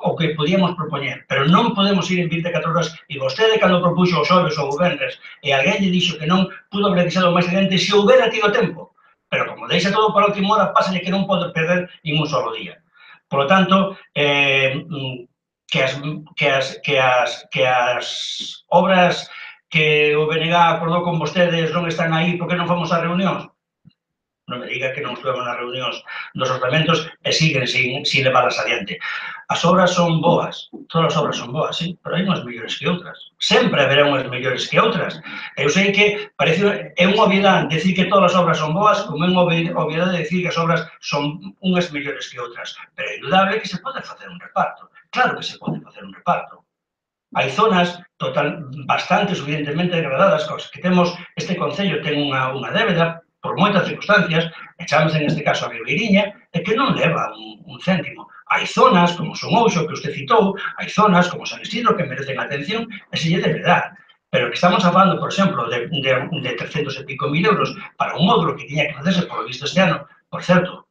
o que podíamos propoñer, pero non podemos ir en 24 horas e vostede, cando propuxo os xoves ou o venres e alguén lle dixo que non pudo haber avisado máis adiante se houbera tido tempo, pero como deixa todo para a última hora, pásale que non pode perder nin un solo día. Por lo tanto, que as obras que o BNG acordou con vostedes non están aí porque non fomos ás reunións. Non me diga que non estuvemos nas reunións dos orzamentos e siguen sin levarlas adiante. As obras son boas, todas as obras son boas, sí, pero hai unhas mellores que outras. Sempre haberá unhas mellores que outras. Eu sei que é unha obviedade decir que todas as obras son boas, como é unha obviedade decir que as obras son unhas mellores que outras. Pero é indudable que se pode facer un reparto. Claro que se pode facer un reparto. Hai zonas bastante suficientemente degradadas, cos que temos, este concello ten unha débeda por moitas circunstancias, e chamase neste caso a Ribeiriña, e que non leva un céntimo. Hai zonas, como Son Ouxo, que usted citou, hai zonas, como San Isidro, que merecen atención, e se lle debe dar. Pero que estamos falando, por exemplo, de 300 e pico mil euros para un módulo que tiña que facerse por lo visto este ano, por certo,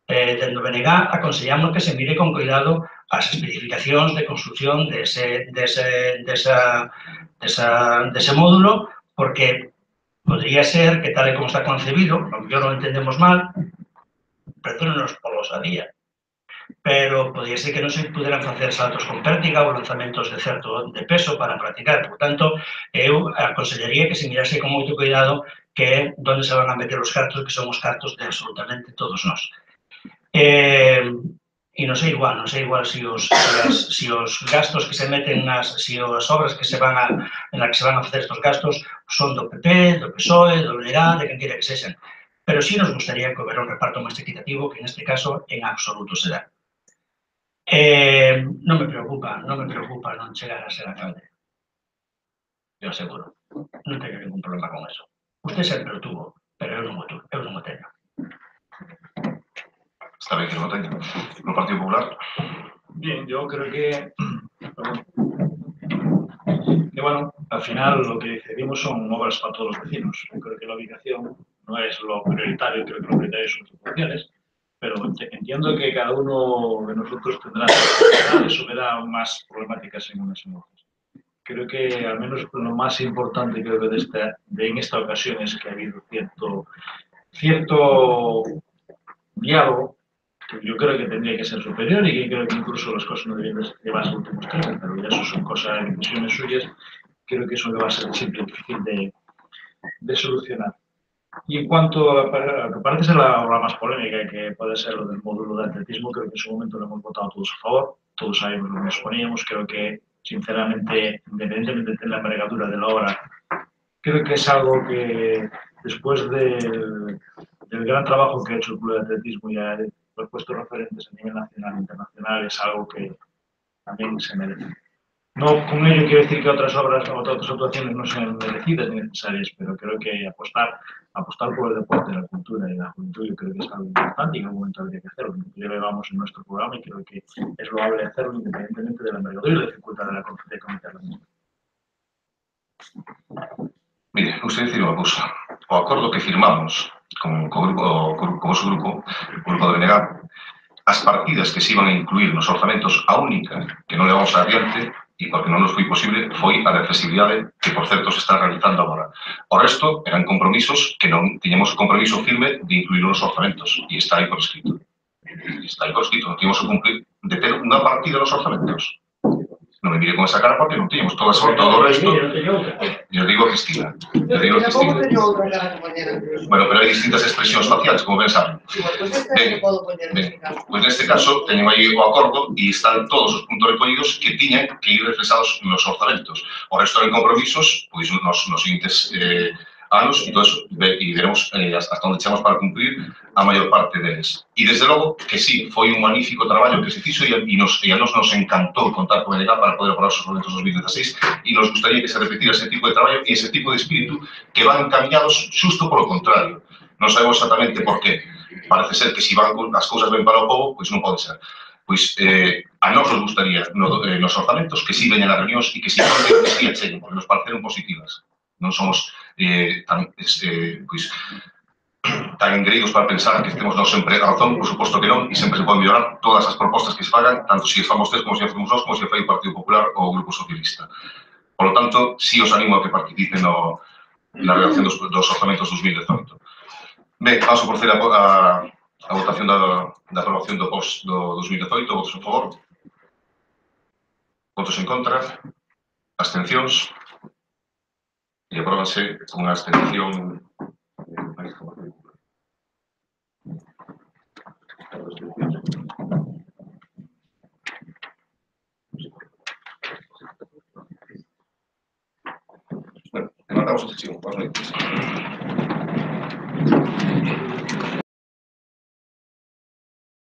dentro do BNG aconsellamos que se mire con cuidado as especificacións de construcción dese módulo, porque podría ser que tal e como está concebido, a lo mellor non entendemos mal, perdónenos polo sabía, pero podría ser que non se puderan facer saltos con pértiga ou lanzamentos de certo de peso para practicar. Por tanto, eu aconsellaría que se mirase con moito cuidado que onde se van a meter os cartos, que son os cartos de absolutamente todos nós. E non sei igual se os gastos que se meten se as obras que se van a facer estos gastos son do PP, do PSOE, do BNG, de quen queira que sexan. Pero sí nos gustaría que houbera un reparto máis equitativo, que neste caso en absoluto se dá. Non me preocupa non chegar a ser alcalde. Eu aseguro, non teño ningún problema con eso. Usted sempre o tuvo, pero eu non o teño. Está bien que no tenga. ¿No Partido Popular? Bien, yo creo que bueno, al final lo que decidimos son obras para todos los vecinos. Yo creo que la ubicación no es lo prioritario, creo que lo prioritario son las opciones, pero entiendo que cada uno de nosotros tendrá necesidades o verá más problemáticas en unas y en otras. Creo que al menos lo más importante creo que en esta ocasión es que ha habido cierto diálogo, que yo creo que tendría que ser superior y que creo que incluso las cosas no deberían llevarse a últimos términos, pero ya eso son cosas, decisiones suyas, creo que eso le va a ser siempre difícil de solucionar. Y en cuanto a lo que parece ser la obra más polémica, que puede ser lo del módulo de atletismo, creo que en su momento lo hemos votado todos a favor, todos sabemos lo que nos poníamos, creo que sinceramente, independientemente de la envergadura de la obra, creo que es algo que después del gran trabajo que ha hecho el Club de Atletismo y ha puesto referentes a nivel nacional e internacional, es algo que también se merece. No con ello quiero decir que otras obras o otras actuaciones no sean merecidas ni necesarias, pero creo que apostar por el deporte, la cultura y la juventud, yo creo que es algo importante y en algún momento habría que hacerlo. Ya lo llevamos en nuestro programa y creo que es loable hacerlo independientemente de la envergadura y la dificultad de la comité. Mire, usted dice unha cousa. O acordo que firmamos con o vosso grupo, o grupo de BNG, as partidas que se iban a incluir nos orzamentos, a única que non levamos adiante, e porque non nos foi posible, foi a de accesibilidade, que por certo se está realizando agora. O resto eran compromisos que non tiñamos o compromiso firme de incluir nos orzamentos, e está aí por escrito. Está aí por escrito, non tiñamos o cumplir de ter unha partida nos orzamentos. non me mire con esa cara porque non tiñamos todo o resto. Eu digo Cristina. Eu digo Cristina. Bueno, pero hai distintas expresións faciales, como ben saben. Ben, pois neste caso, teñen aí o acordo e están todos os puntos recollidos que tiñan que ir reflexados nos orzamentos. O resto de compromisos, pois nos seguintes anos e todo eso, e veremos hasta onde chegamos para cumprir a maior parte deles. E desde logo que sí, foi un magnífico traballo que se fixo e a nos encantou contar con EDK para poder aprobar os orzamentos 2016 e nos gustaría que se repetira ese tipo de traballo e ese tipo de espírito que van encaminados xusto polo contrario. Non sabemos exactamente por qué. Parece ser que se van as cousas ben para o povo, pois non pode ser. Pois a nos gustaría nos orzamentos que si veñan a reunións e que si conten que si acheguen, porque nos pareceron positivas. Non somos tan engreídos para pensar que temos nós sempre a razón, por suposto que non, e sempre se poden mellorar todas as propostas que se fagan, tanto se fan vostedes como se facemos nós, como se fai o Partido Popular ou o Grupo Socialista. Por lo tanto, si os animo a que participen na redacción dos orzamentos 2018. Ben, vamos a proceder a votación da aprobación do POS do 2018. Votos a favor. Votos en contra. Abstencións. E apróbanse con unha abstención. Bueno, rematamos a sesión. Boas noites.